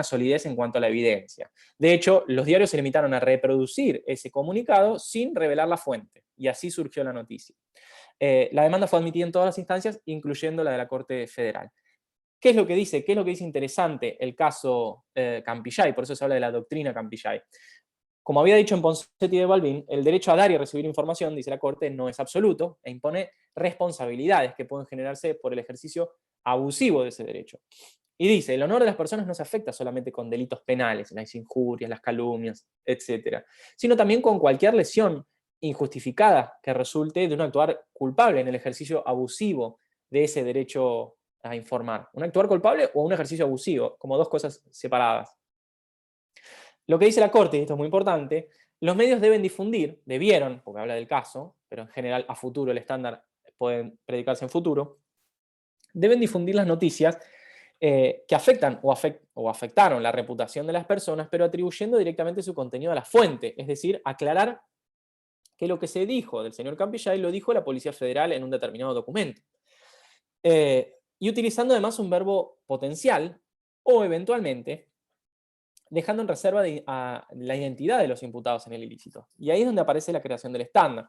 solidez en cuanto a la evidencia. De hecho, los diarios se limitaron a reproducir ese comunicado sin revelar la fuente, y así surgió la noticia. La demanda fue admitida en todas las instancias, incluyendo la de la Corte Federal. ¿Qué es lo que dice? ¿Qué es lo que dice interesante el caso Campillay? Por eso se habla de la doctrina Campillay. Como había dicho en Ponseti de Balbín, el derecho a dar y recibir información, dice la Corte, no es absoluto e impone responsabilidades que pueden generarse por el ejercicio abusivo de ese derecho. Y dice, el honor de las personas no se afecta solamente con delitos penales, las injurias, las calumnias, etc., sino también con cualquier lesión injustificada que resulte de un actuar culpable en el ejercicio abusivo de ese derecho a informar. Un actuar culpable o un ejercicio abusivo, como dos cosas separadas. Lo que dice la Corte, y esto es muy importante, los medios deben difundir, debieron, porque habla del caso, pero en general a futuro el estándar puede predicarse en futuro, deben difundir las noticias que afectan o afectaron la reputación de las personas, pero atribuyendo directamente su contenido a la fuente, es decir, aclarar que lo que se dijo del señor Campillay lo dijo la Policía Federal en un determinado documento. Y utilizando además un verbo potencial o eventualmente dejando en reserva la identidad de los imputados en el ilícito. Y ahí es donde aparece la creación del estándar.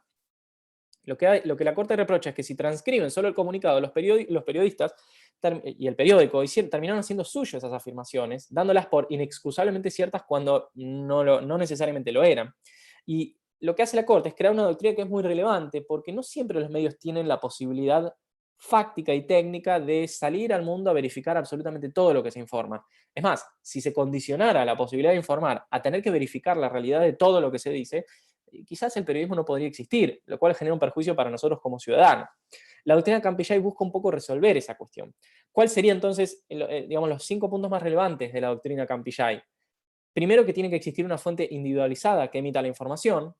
Lo que la Corte reprocha es que si transcriben solo el comunicado, los periodistas y el periódico terminaron haciendo suyos esas afirmaciones, dándolas por inexcusablemente ciertas cuando no necesariamente lo eran. Y lo que hace la Corte es crear una doctrina que es muy relevante, porque no siempre los medios tienen la posibilidad fáctica y técnica de salir al mundo a verificar absolutamente todo lo que se informa. Es más, si se condicionara la posibilidad de informar a tener que verificar la realidad de todo lo que se dice, quizás el periodismo no podría existir, lo cual genera un perjuicio para nosotros como ciudadanos. La doctrina Campillay busca un poco resolver esa cuestión. ¿Cuáles serían entonces digamos, los 5 puntos más relevantes de la doctrina Campillay? Primero, que tiene que existir una fuente individualizada que emita la información.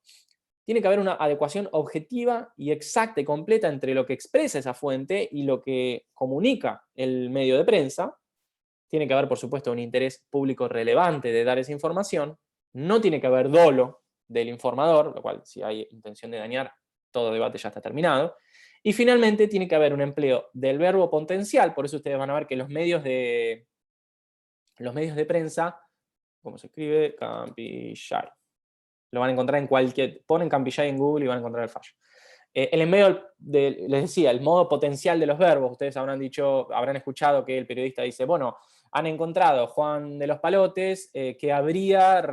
Tiene que haber una adecuación objetiva y exacta y completa entre lo que expresa esa fuente y lo que comunica el medio de prensa. Tiene que haber, por supuesto, un interés público relevante de dar esa información. No tiene que haber dolo del informador, lo cual, si hay intención de dañar, todo debate ya está terminado. Y finalmente, tiene que haber un empleo del verbo potencial. Por eso ustedes van a ver que los medios de prensa, ¿cómo se escribe? Campillay. Lo van a encontrar en cualquier... Ponen Campillay en Google y van a encontrar el fallo. El empleo les decía, el modo potencial de los verbos. Ustedes habrán escuchado que el periodista dice, bueno, han encontrado Juan de los Palotes que habría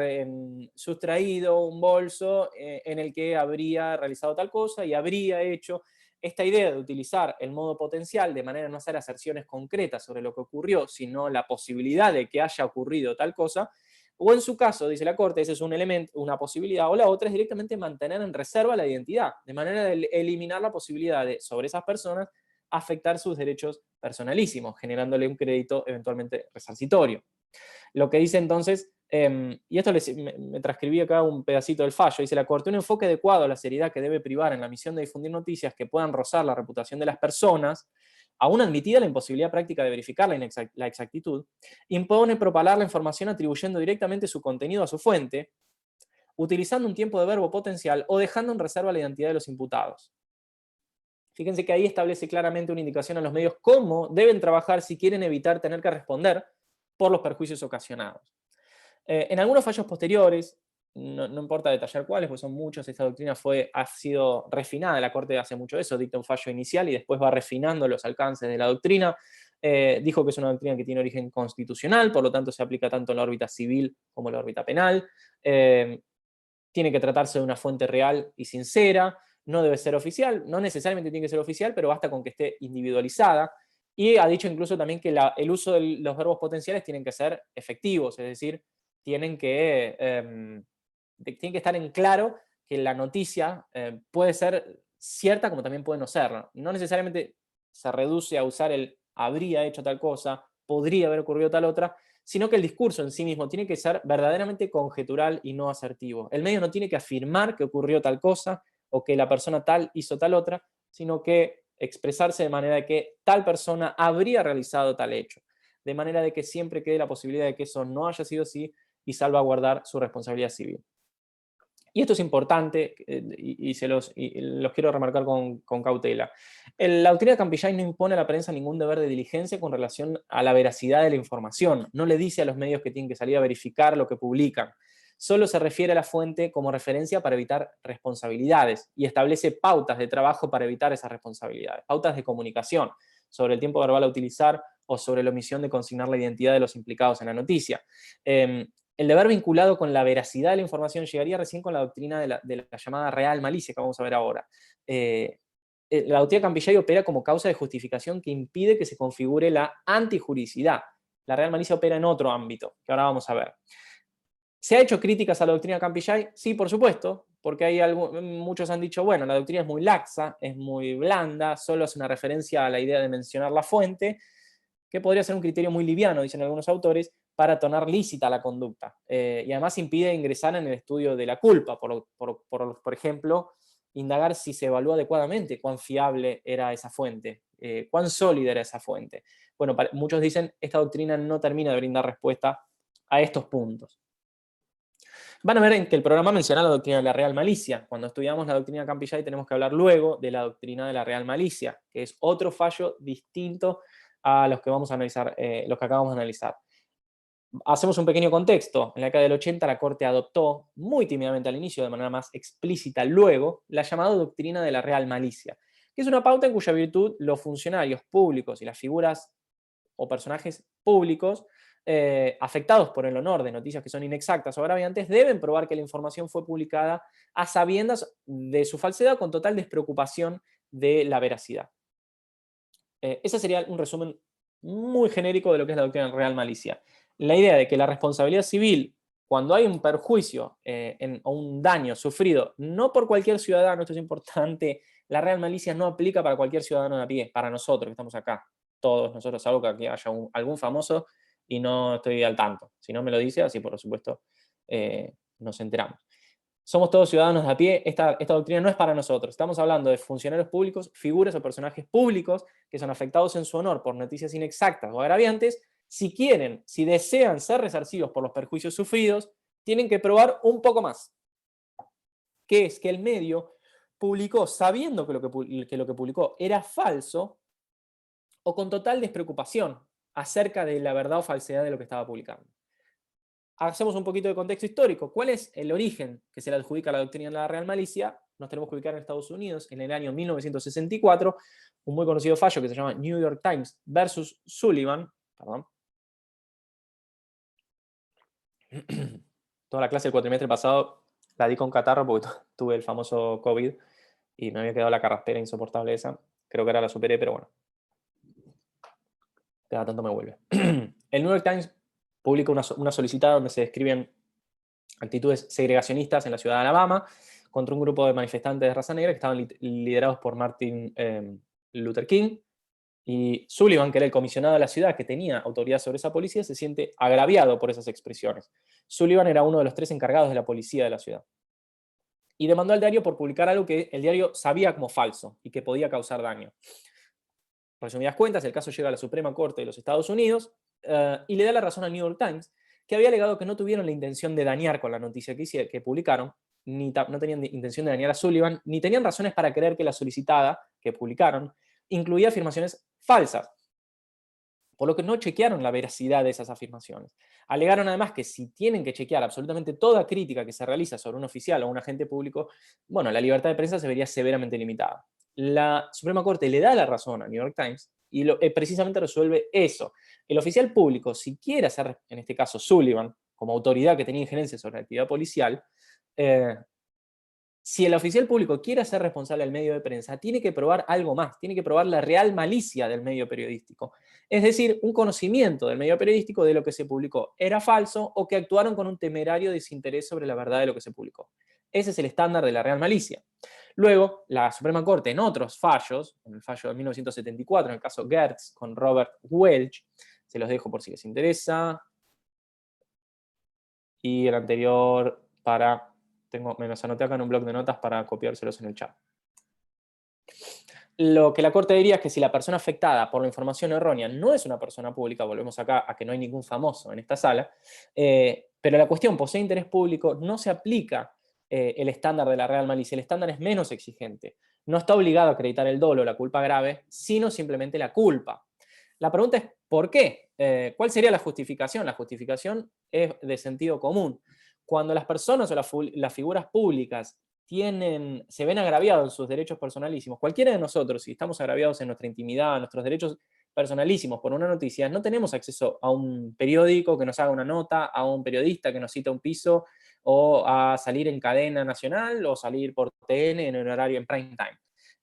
sustraído un bolso en el que habría realizado tal cosa y habría hecho. Esta idea de utilizar el modo potencial de manera a no hacer aserciones concretas sobre lo que ocurrió, sino la posibilidad de que haya ocurrido tal cosa, o en su caso, dice la Corte, ese es un elemento, una posibilidad, o la otra es directamente mantener en reserva la identidad, de manera de eliminar la posibilidad de, sobre esas personas, afectar sus derechos personalísimos, generándole un crédito eventualmente resarcitorio. Lo que dice entonces, y esto me transcribí acá un pedacito del fallo, dice: la Corte, un enfoque adecuado a la seriedad que debe privar en la misión de difundir noticias que puedan rozar la reputación de las personas, aún admitida la imposibilidad práctica de verificar la exactitud, impone propalar la información atribuyendo directamente su contenido a su fuente, utilizando un tiempo de verbo potencial o dejando en reserva la identidad de los imputados. Fíjense que ahí establece claramente una indicación a los medios cómo deben trabajar si quieren evitar tener que responder por los perjuicios ocasionados. En algunos fallos posteriores, no importa detallar cuáles, porque son muchos, esta doctrina ha sido refinada, la Corte hace mucho eso, dicta un fallo inicial y después va refinando los alcances de la doctrina. Dijo que es una doctrina que tiene origen constitucional, por lo tanto se aplica tanto en la órbita civil como en la órbita penal. Tiene que tratarse de una fuente real y sincera, no debe ser oficial, no necesariamente tiene que ser oficial, pero basta con que esté individualizada. Y ha dicho incluso también que el uso de los verbos potenciales tienen que ser efectivos, es decir, tienen que estar en claro que la noticia puede ser cierta como también puede no serlo. No necesariamente se reduce a usar el habría hecho tal cosa, podría haber ocurrido tal otra, sino que el discurso en sí mismo tiene que ser verdaderamente conjetural y no asertivo. El medio no tiene que afirmar que ocurrió tal cosa o que la persona tal hizo tal otra, sino que expresarse de manera de que tal persona habría realizado tal hecho, de manera de que siempre quede la posibilidad de que eso no haya sido así y salvaguardar su responsabilidad civil. Y esto es importante y los quiero remarcar con cautela. La doctrina de Campillay no impone a la prensa ningún deber de diligencia con relación a la veracidad de la información. No le dice a los medios que tienen que salir a verificar lo que publican. Solo se refiere a la fuente como referencia para evitar responsabilidades y establece pautas de trabajo para evitar esas responsabilidades, pautas de comunicación sobre el tiempo verbal a utilizar o sobre la omisión de consignar la identidad de los implicados en la noticia. El deber vinculado con la veracidad de la información llegaría recién con la doctrina de la llamada real malicia, que vamos a ver ahora. La doctrina Campillay opera como causa de justificación que impide que se configure la antijuricidad. La real malicia opera en otro ámbito, que ahora vamos a ver. ¿Se ha hecho críticas a la doctrina Campillay? Sí, por supuesto, porque muchos han dicho, bueno, la doctrina es muy laxa, es muy blanda, solo hace una referencia a la idea de mencionar la fuente, que podría ser un criterio muy liviano, dicen algunos autores, para tornar lícita la conducta. Y además impide ingresar en el estudio de la culpa, por ejemplo, indagar si se evalúa adecuadamente cuán fiable era esa fuente, cuán sólida era esa fuente. Bueno, muchos dicen esta doctrina no termina de brindar respuesta a estos puntos. Van a ver en que el programa menciona la doctrina de la real malicia. Cuando estudiamos la doctrina de Campillay tenemos que hablar luego de la doctrina de la real malicia, que es otro fallo distinto a los que vamos a analizar, los que acabamos de analizar. Hacemos un pequeño contexto. En la década del 80 la Corte adoptó, muy tímidamente al inicio, de manera más explícita luego, la llamada doctrina de la real malicia, que es una pauta en cuya virtud los funcionarios públicos y las figuras o personajes públicos afectados por el honor de noticias que son inexactas o agraviantes deben probar que la información fue publicada a sabiendas de su falsedad con total despreocupación de la veracidad. Ese sería un resumen muy genérico de lo que es la doctrina de real malicia. La idea de que la responsabilidad civil, cuando hay un perjuicio o un daño sufrido, no por cualquier ciudadano, esto es importante, la real malicia no aplica para cualquier ciudadano de a pie, para nosotros que estamos acá, todos nosotros, salvo que aquí haya algún famoso y no estoy al tanto. Si no me lo dice, así por supuesto nos enteramos. Somos todos ciudadanos de a pie, esta doctrina no es para nosotros. Estamos hablando de funcionarios públicos, figuras o personajes públicos que son afectados en su honor por noticias inexactas o agraviantes. Si desean ser resarcidos por los perjuicios sufridos, tienen que probar un poco más, que es que el medio publicó sabiendo que lo que publicó era falso o con total despreocupación acerca de la verdad o falsedad de lo que estaba publicando. Hacemos un poquito de contexto histórico. ¿Cuál es el origen que se le adjudica a la doctrina de la real malicia? Nos tenemos que ubicar en Estados Unidos en el año 1964, un muy conocido fallo que se llama New York Times versus Sullivan. Perdón. Toda la clase del cuatrimestre pasado la di con catarro porque tuve el famoso COVID y me había quedado la carraspera insoportable esa. Creo que ahora la superé, pero bueno. Cada tanto me vuelve. El New York Times publica una solicitada donde se describen actitudes segregacionistas en la ciudad de Alabama contra un grupo de manifestantes de raza negra que estaban liderados por Martin Luther King Y Sullivan, que era el comisionado de la ciudad, que tenía autoridad sobre esa policía, se siente agraviado por esas expresiones. Sullivan era uno de los 3 encargados de la policía de la ciudad. Y demandó al diario por publicar algo que el diario sabía como falso y que podía causar daño. Resumidas cuentas, el caso llega a la Suprema Corte de los Estados Unidos y le da la razón al New York Times, que había alegado que no tuvieron la intención de dañar con la noticia que publicaron, no tenían intención de dañar a Sullivan, ni tenían razones para creer que la solicitada que publicaron incluía afirmaciones falsas, por lo que no chequearon la veracidad de esas afirmaciones. Alegaron además que si tienen que chequear absolutamente toda crítica que se realiza sobre un oficial o un agente público, bueno, la libertad de prensa se vería severamente limitada. La Suprema Corte le da la razón al New York Times y precisamente resuelve eso. El oficial público, si quiere hacer, en este caso Sullivan, como autoridad que tenía injerencia sobre la actividad policial, eh, si el oficial público quiere ser responsable al medio de prensa, tiene que probar algo más, tiene que probar la real malicia del medio periodístico. Es decir, un conocimiento del medio periodístico de lo que se publicó era falso o que actuaron con un temerario desinterés sobre la verdad de lo que se publicó. Ese es el estándar de la real malicia. Luego, la Suprema Corte, en otros fallos, en el fallo de 1974, en el caso Gertz con Robert Welch, se los dejo por si les interesa, y el anterior me los anoté acá en un bloc de notas para copiárselos en el chat. Lo que la Corte diría es que si la persona afectada por la información errónea no es una persona pública, volvemos acá a que no hay ningún famoso en esta sala, pero la cuestión posee interés público, no se aplica el estándar de la real malicia. El estándar es menos exigente. No está obligado a acreditar el dolo o la culpa grave, sino simplemente la culpa. La pregunta es, ¿por qué? ¿Cuál sería la justificación? La justificación es de sentido común. Cuando las personas o las figuras públicas se ven agraviados en sus derechos personalísimos, cualquiera de nosotros, si estamos agraviados en nuestra intimidad, en nuestros derechos personalísimos por una noticia, no tenemos acceso a un periódico que nos haga una nota, a un periodista que nos cita un piso, o a salir en cadena nacional, o salir por TN en un horario en prime time.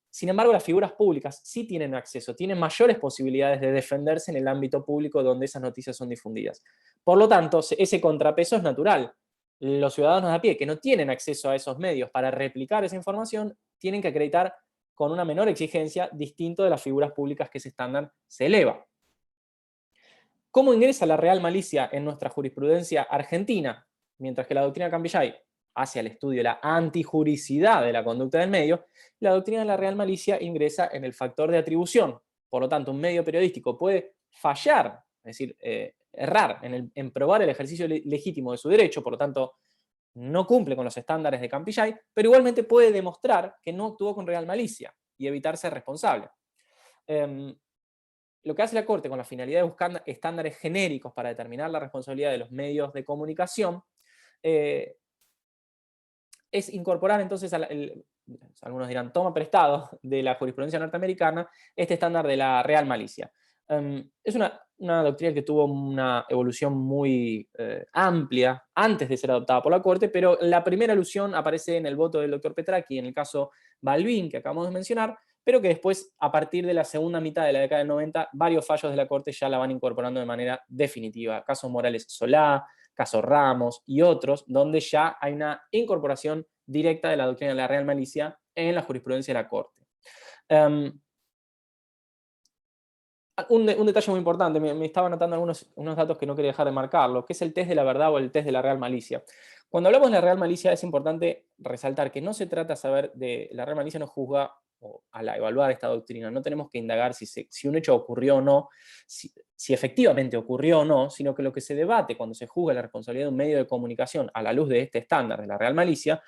Sin embargo, las figuras públicas sí tienen acceso, tienen mayores posibilidades de defenderse en el ámbito público donde esas noticias son difundidas. Por lo tanto, ese contrapeso es natural. Los ciudadanos de a pie que no tienen acceso a esos medios para replicar esa información, tienen que acreditar con una menor exigencia, distinto de las figuras públicas que ese estándar se eleva. ¿Cómo ingresa la real malicia en nuestra jurisprudencia argentina? Mientras que la doctrina Cambillay hacia el estudio de la antijuricidad de la conducta del medio, la doctrina de la real malicia ingresa en el factor de atribución. Por lo tanto, un medio periodístico puede fallar, es decir, errar en probar el ejercicio legítimo de su derecho, por lo tanto, no cumple con los estándares de Cambillay, pero igualmente puede demostrar que no actuó con real malicia y evitar ser responsable. Lo que hace la Corte con la finalidad de buscar estándares genéricos para determinar la responsabilidad de los medios de comunicación es incorporar entonces, algunos dirán, toma prestado de la jurisprudencia norteamericana, este estándar de la real malicia. Es una doctrina que tuvo una evolución muy amplia antes de ser adoptada por la Corte, pero la primera alusión aparece en el voto del doctor Petracchi, en el caso Balbín, que acabamos de mencionar, pero que después, a partir de la segunda mitad de la década del 90, varios fallos de la Corte ya la van incorporando de manera definitiva. Caso Morales Solá, caso Ramos y otros, donde ya hay una incorporación directa de la doctrina de la real malicia en la jurisprudencia de la Corte. Un detalle muy importante, me estaba anotando unos datos que no quería dejar de marcarlo, que es el test de la verdad o el test de la real malicia. Cuando hablamos de la real malicia es importante resaltar que no se trata de saber la real malicia no juzga al evaluar esta doctrina, no tenemos que indagar si un hecho ocurrió o no, si efectivamente ocurrió o no, sino que lo que se debate cuando se juzga la responsabilidad de un medio de comunicación a la luz de este estándar de la real malicia,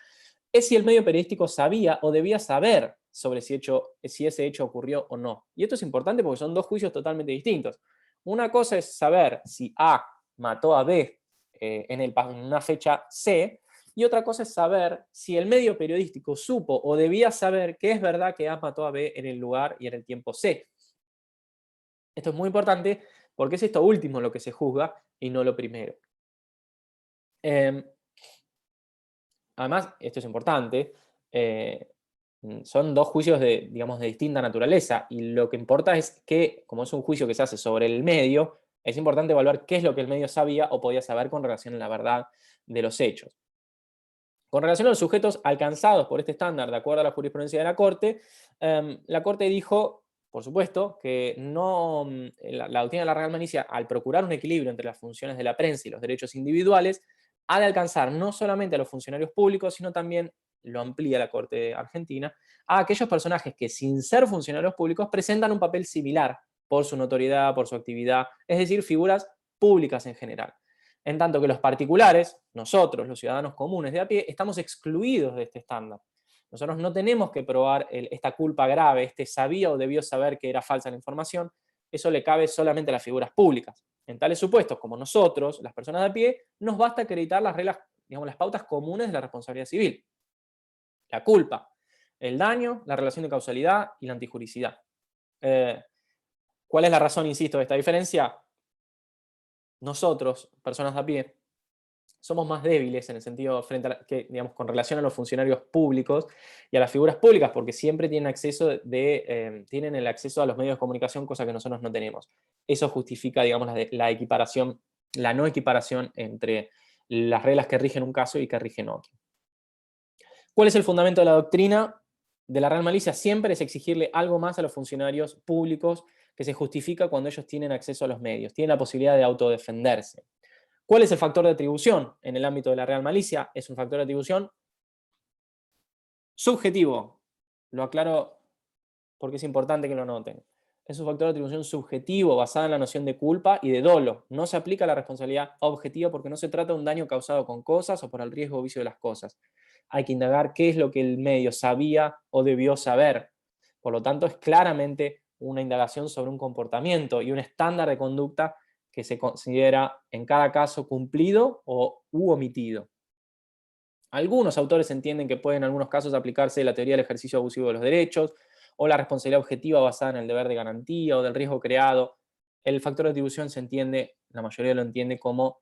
es si el medio periodístico sabía o debía saber sobre si ese hecho ocurrió o no. Y esto es importante porque son dos juicios totalmente distintos. Una cosa es saber si A mató a B en una fecha C, y otra cosa es saber si el medio periodístico supo o debía saber que es verdad que A mató a B en el lugar y en el tiempo C. Esto es muy importante porque es esto último lo que se juzga y no lo primero. Además, esto es importante, son dos juicios de distinta naturaleza, y lo que importa es que, como es un juicio que se hace sobre el medio, es importante evaluar qué es lo que el medio sabía o podía saber con relación a la verdad de los hechos. Con relación a los sujetos alcanzados por este estándar, de acuerdo a la jurisprudencia de la Corte dijo por supuesto, que no, la doctrina de la Real Malicia, al procurar un equilibrio entre las funciones de la prensa y los derechos individuales, ha de alcanzar no solamente a los funcionarios públicos, sino también, lo amplía la Corte Argentina, a aquellos personajes que sin ser funcionarios públicos presentan un papel similar por su notoriedad, por su actividad, es decir, figuras públicas en general. En tanto que los particulares, nosotros, los ciudadanos comunes de a pie, estamos excluidos de este estándar. Nosotros no tenemos que probar esta culpa grave, este sabía o debió saber que era falsa la información, eso le cabe solamente a las figuras públicas. En tales supuestos, como nosotros, las personas de a pie, nos basta acreditar las reglas, digamos, las pautas comunes de la responsabilidad civil. La culpa, el daño, la relación de causalidad y la antijuricidad. ¿Cuál es la razón, insisto, de esta diferencia? Nosotros, personas de a pie, somos más débiles en el sentido frente a que, digamos, con relación a los funcionarios públicos y a las figuras públicas, porque siempre tienen tienen el acceso a los medios de comunicación, cosa que nosotros no tenemos. Eso justifica, digamos, la equiparación, la no equiparación entre las reglas que rigen un caso y que rigen otro. ¿Cuál es el fundamento de la doctrina de la Real Malicia? Siempre es exigirle algo más a los funcionarios públicos que se justifica cuando ellos tienen acceso a los medios, tienen la posibilidad de autodefenderse. ¿Cuál es el factor de atribución en el ámbito de la Real Malicia? Es un factor de atribución subjetivo. Lo aclaro porque es importante que lo noten. Es un factor de atribución subjetivo basado en la noción de culpa y de dolo. No se aplica a la responsabilidad objetiva porque no se trata de un daño causado con cosas o por el riesgo o vicio de las cosas. Hay que indagar qué es lo que el medio sabía o debió saber. Por lo tanto, es claramente una indagación sobre un comportamiento y un estándar de conducta que se considera en cada caso cumplido u omitido. Algunos autores entienden que puede en algunos casos aplicarse la teoría del ejercicio abusivo de los derechos o la responsabilidad objetiva basada en el deber de garantía o del riesgo creado. El factor de atribución se entiende, la mayoría lo entiende como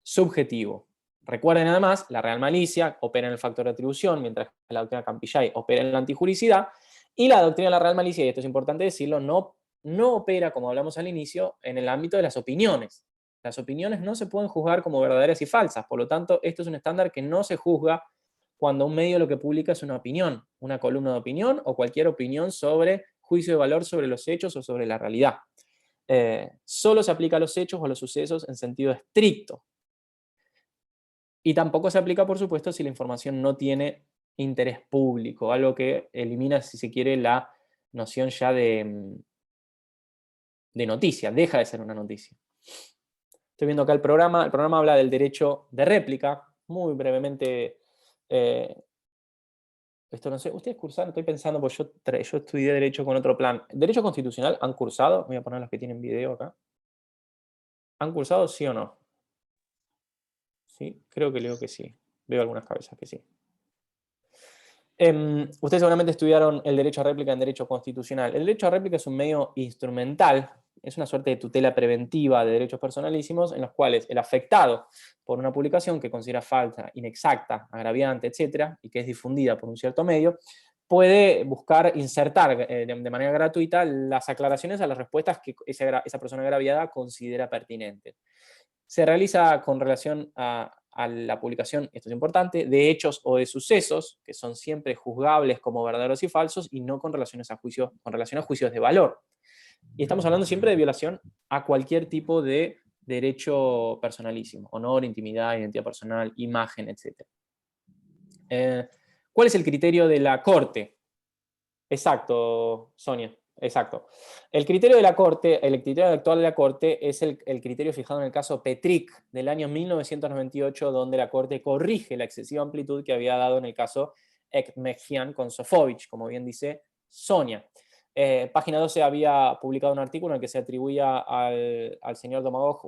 subjetivo. Recuerden además, la Real Malicia opera en el factor de atribución, mientras que la doctrina Campillay opera en la antijuricidad, y la doctrina de la Real Malicia, y esto es importante decirlo, no opera, como hablamos al inicio, en el ámbito de las opiniones. Las opiniones no se pueden juzgar como verdaderas y falsas, por lo tanto, esto es un estándar que no se juzga cuando un medio lo que publica es una opinión, una columna de opinión o cualquier opinión sobre juicio de valor sobre los hechos o sobre la realidad. Solo se aplica a los hechos o a los sucesos en sentido estricto. Y tampoco se aplica, por supuesto, si la información no tiene interés público, algo que elimina, si se quiere, la noción ya de noticia, deja de ser una noticia. Estoy viendo acá el programa habla del derecho de réplica, muy brevemente. Esto no sé, ¿ustedes cursaron? Estoy pensando, porque yo estudié Derecho con otro plan. ¿Derecho Constitucional han cursado? Voy a poner los que tienen video acá. ¿Han cursado, sí o no? Sí, creo que leo que sí. Veo algunas cabezas que sí. Ustedes seguramente estudiaron el derecho a réplica en Derecho Constitucional. El derecho a réplica es un medio instrumental, es una suerte de tutela preventiva de derechos personalísimos en los cuales el afectado por una publicación que considera falsa, inexacta, agraviante, etc., y que es difundida por un cierto medio, puede buscar insertar de manera gratuita las aclaraciones a las respuestas que esa persona agraviada considera pertinentes. Se realiza con relación a la publicación, esto es importante, de hechos o de sucesos, que son siempre juzgables como verdaderos y falsos, y no con relación a juicios de valor. Y estamos hablando siempre de violación a cualquier tipo de derecho personalísimo, honor, intimidad, identidad personal, imagen, etc. ¿Cuál es el criterio de la Corte? Exacto, Sonia, exacto. El criterio de la Corte, el criterio actual de la Corte es el criterio fijado en el caso Petric del año 1998, donde la Corte corrige la excesiva amplitud que había dado en el caso Ekmejian con Sofovich, como bien dice Sonia. Página 12 había publicado un artículo en el que se atribuía al señor Domagoj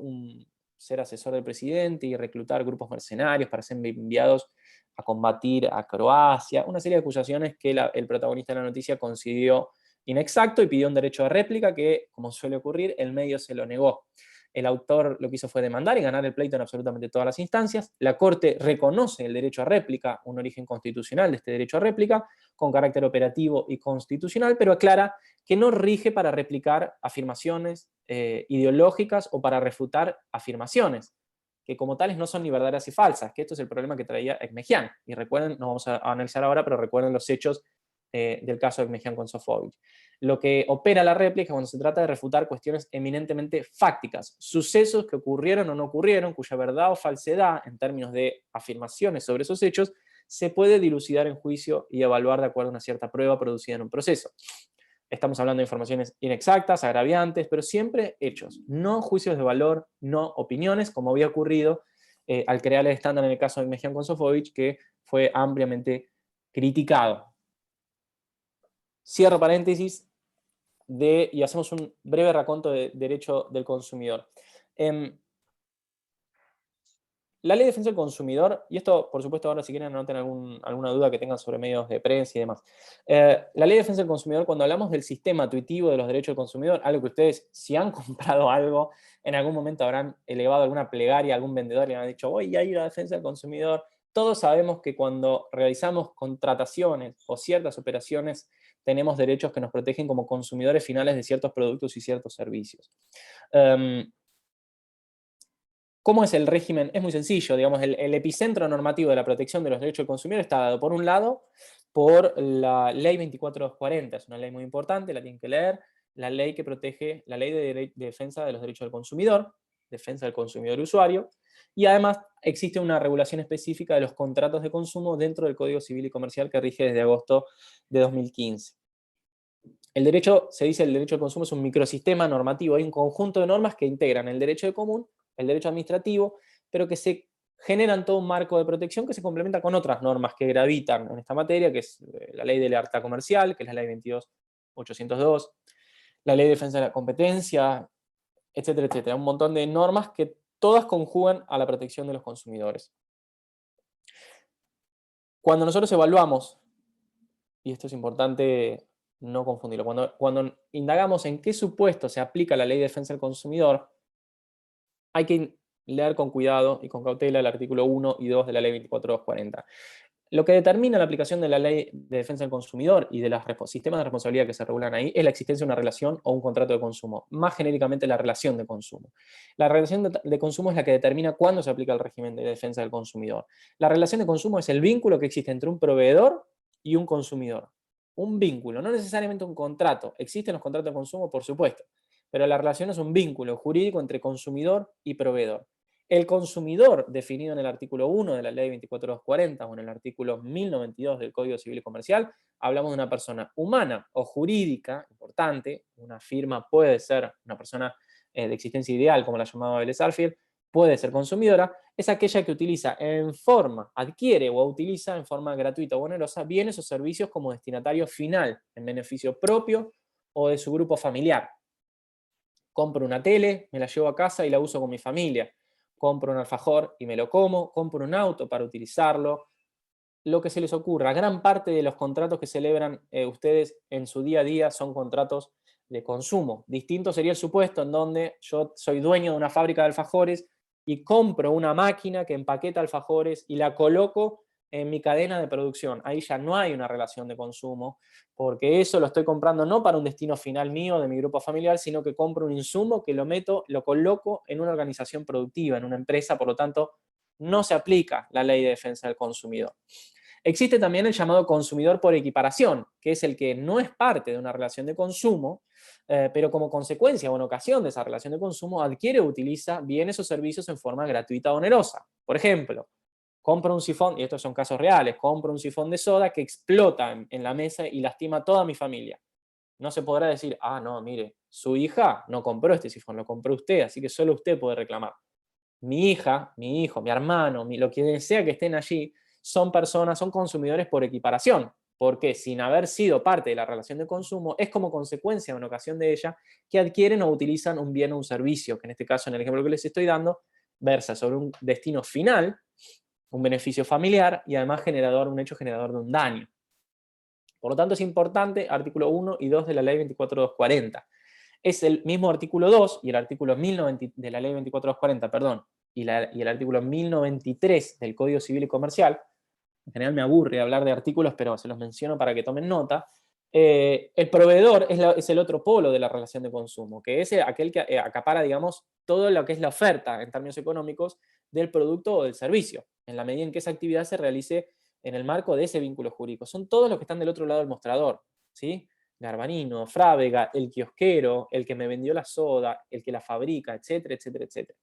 ser asesor del presidente y reclutar grupos mercenarios para ser enviados a combatir a Croacia, una serie de acusaciones que el protagonista de la noticia consideró inexacto y pidió un derecho de réplica que, como suele ocurrir, el medio se lo negó. El autor lo que hizo fue demandar y ganar el pleito en absolutamente todas las instancias. La Corte reconoce el derecho a réplica, un origen constitucional de este derecho a réplica, con carácter operativo y constitucional, pero aclara que no rige para replicar afirmaciones ideológicas o para refutar afirmaciones, que como tales no son ni verdaderas y falsas, que esto es el problema que traía Ekmejian. Y recuerden, no vamos a analizar ahora, pero recuerden los hechos del caso de Ekmejian con Sofovich. Lo que opera la réplica cuando se trata de refutar cuestiones eminentemente fácticas, sucesos que ocurrieron o no ocurrieron, cuya verdad o falsedad, en términos de afirmaciones sobre esos hechos, se puede dilucidar en juicio y evaluar de acuerdo a una cierta prueba producida en un proceso. Estamos hablando de informaciones inexactas, agraviantes, pero siempre hechos, no juicios de valor, no opiniones, como había ocurrido al crear el estándar en el caso de Ekmejian con Sofovich, que fue ampliamente criticado. Cierro paréntesis y hacemos un breve raconto de derecho del consumidor. La ley de defensa del consumidor, y esto por supuesto ahora si quieren anoten alguna duda que tengan sobre medios de prensa y demás. La ley de defensa del consumidor, cuando hablamos del sistema intuitivo de los derechos del consumidor, algo que ustedes, si han comprado algo, en algún momento habrán elevado alguna plegaria a algún vendedor y le han dicho, voy a ir a la defensa del consumidor. Todos sabemos que cuando realizamos contrataciones o ciertas operaciones, tenemos derechos que nos protegen como consumidores finales de ciertos productos y ciertos servicios. ¿Cómo es el régimen? Es muy sencillo, digamos, el epicentro normativo de la protección de los derechos del consumidor está dado, por un lado, por la ley 24240, es una ley muy importante, la tienen que leer, la ley que protege, la ley de defensa de los derechos del consumidor, defensa del consumidor y usuario, y además existe una regulación específica de los contratos de consumo dentro del Código Civil y Comercial que rige desde agosto de 2015. El derecho, se dice el derecho al consumo es un microsistema normativo, hay un conjunto de normas que integran el derecho de común, el derecho administrativo, pero que se generan todo un marco de protección que se complementa con otras normas que gravitan en esta materia, que es la ley de lealtad comercial, que es la ley 22.802, la ley de defensa de la competencia, etcétera, etcétera. Un montón de normas que todas conjugan a la protección de los consumidores. Cuando nosotros evaluamos, y esto es importante no confundirlo, cuando indagamos en qué supuesto se aplica la ley de defensa del consumidor, hay que leer con cuidado y con cautela el artículo 1 y 2 de la ley 24240. Lo que determina la aplicación de la ley de defensa del consumidor y de los sistemas de responsabilidad que se regulan ahí es la existencia de una relación o un contrato de consumo, más genéricamente la relación de consumo. La relación de consumo es la que determina cuándo se aplica el régimen de defensa del consumidor. La relación de consumo es el vínculo que existe entre un proveedor y un consumidor. Un vínculo, no necesariamente un contrato. Existen los contratos de consumo, por supuesto, pero la relación es un vínculo jurídico entre consumidor y proveedor. El consumidor, definido en el artículo 1 de la ley 24240 o en el artículo 1092 del Código Civil y Comercial, hablamos de una persona humana o jurídica, importante, una firma puede ser una persona de existencia ideal, como la llamaba Vélez Sarsfield, puede ser consumidora, es aquella que utiliza adquiere o utiliza en forma gratuita o onerosa bienes o servicios como destinatario final, en beneficio propio o de su grupo familiar. Compro una tele, me la llevo a casa y la uso con mi familia. Compro un alfajor y me lo como. Compro un auto para utilizarlo. Lo que se les ocurra. Gran parte de los contratos que celebran ustedes en su día a día son contratos de consumo. Distinto sería el supuesto en donde yo soy dueño de una fábrica de alfajores y compro una máquina que empaqueta alfajores y la coloco en mi cadena de producción. Ahí ya no hay una relación de consumo, porque eso lo estoy comprando no para un destino final mío, de mi grupo familiar, sino que compro un insumo que lo coloco en una organización productiva, en una empresa, por lo tanto, no se aplica la ley de defensa del consumidor. Existe también el llamado consumidor por equiparación, que es el que no es parte de una relación de consumo, pero como consecuencia o en ocasión de esa relación de consumo adquiere o utiliza bienes o servicios en forma gratuita o onerosa. Por ejemplo, compro un sifón, y estos son casos reales, compro un sifón de soda que explota en la mesa y lastima a toda mi familia. No se podrá decir, no, mire, su hija no compró este sifón, lo compró usted, así que solo usted puede reclamar. Mi hija, mi hijo, mi hermano, lo que sea que estén allí, son personas, son consumidores por equiparación, porque sin haber sido parte de la relación de consumo, es como consecuencia en ocasión de ella que adquieren o utilizan un bien o un servicio, que en este caso, en el ejemplo que les estoy dando, versa sobre un destino final, un beneficio familiar y además un hecho generador de un daño. Por lo tanto, es importante, artículo 1 y 2 de la ley 24240. Es el mismo artículo 2 y el artículo 1090 de la ley 24240, perdón, y el artículo 1093 del Código Civil y Comercial. En general me aburre hablar de artículos, pero se los menciono para que tomen nota. El proveedor es el otro polo de la relación de consumo, que es aquel que acapara, digamos, todo lo que es la oferta en términos económicos del producto o del servicio, en la medida en que esa actividad se realice en el marco de ese vínculo jurídico. Son todos los que están del otro lado del mostrador, ¿sí? Garbarino, Frávega, el kiosquero, el que me vendió la soda, el que la fabrica, etcétera, etcétera, etcétera.